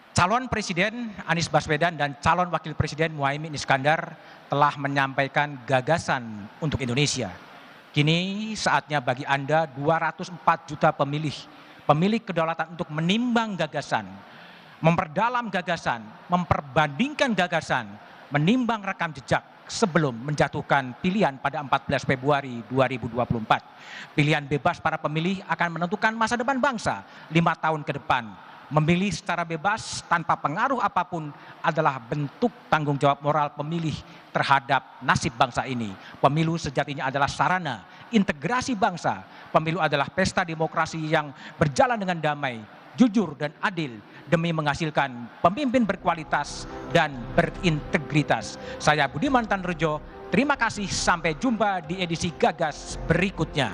Calon Presiden Anies Baswedan dan calon Wakil Presiden Muhaimin Iskandar telah menyampaikan gagasan untuk Indonesia. Kini saatnya bagi Anda 204 juta pemilih kedaulatan untuk menimbang gagasan, memperdalam gagasan, memperbandingkan gagasan, menimbang rekam jejak sebelum menjatuhkan pilihan pada 14 Februari 2024. Pilihan bebas para pemilih akan menentukan masa depan bangsa 5 tahun ke depan. Memilih secara bebas tanpa pengaruh apapun adalah bentuk tanggung jawab moral pemilih terhadap nasib bangsa ini. Pemilu sejatinya adalah sarana integrasi bangsa. Pemilu adalah pesta demokrasi yang berjalan dengan damai, jujur dan adil demi menghasilkan pemimpin berkualitas dan berintegritas. Saya Budiman Tanrejo, terima kasih, sampai jumpa di edisi Gagas berikutnya.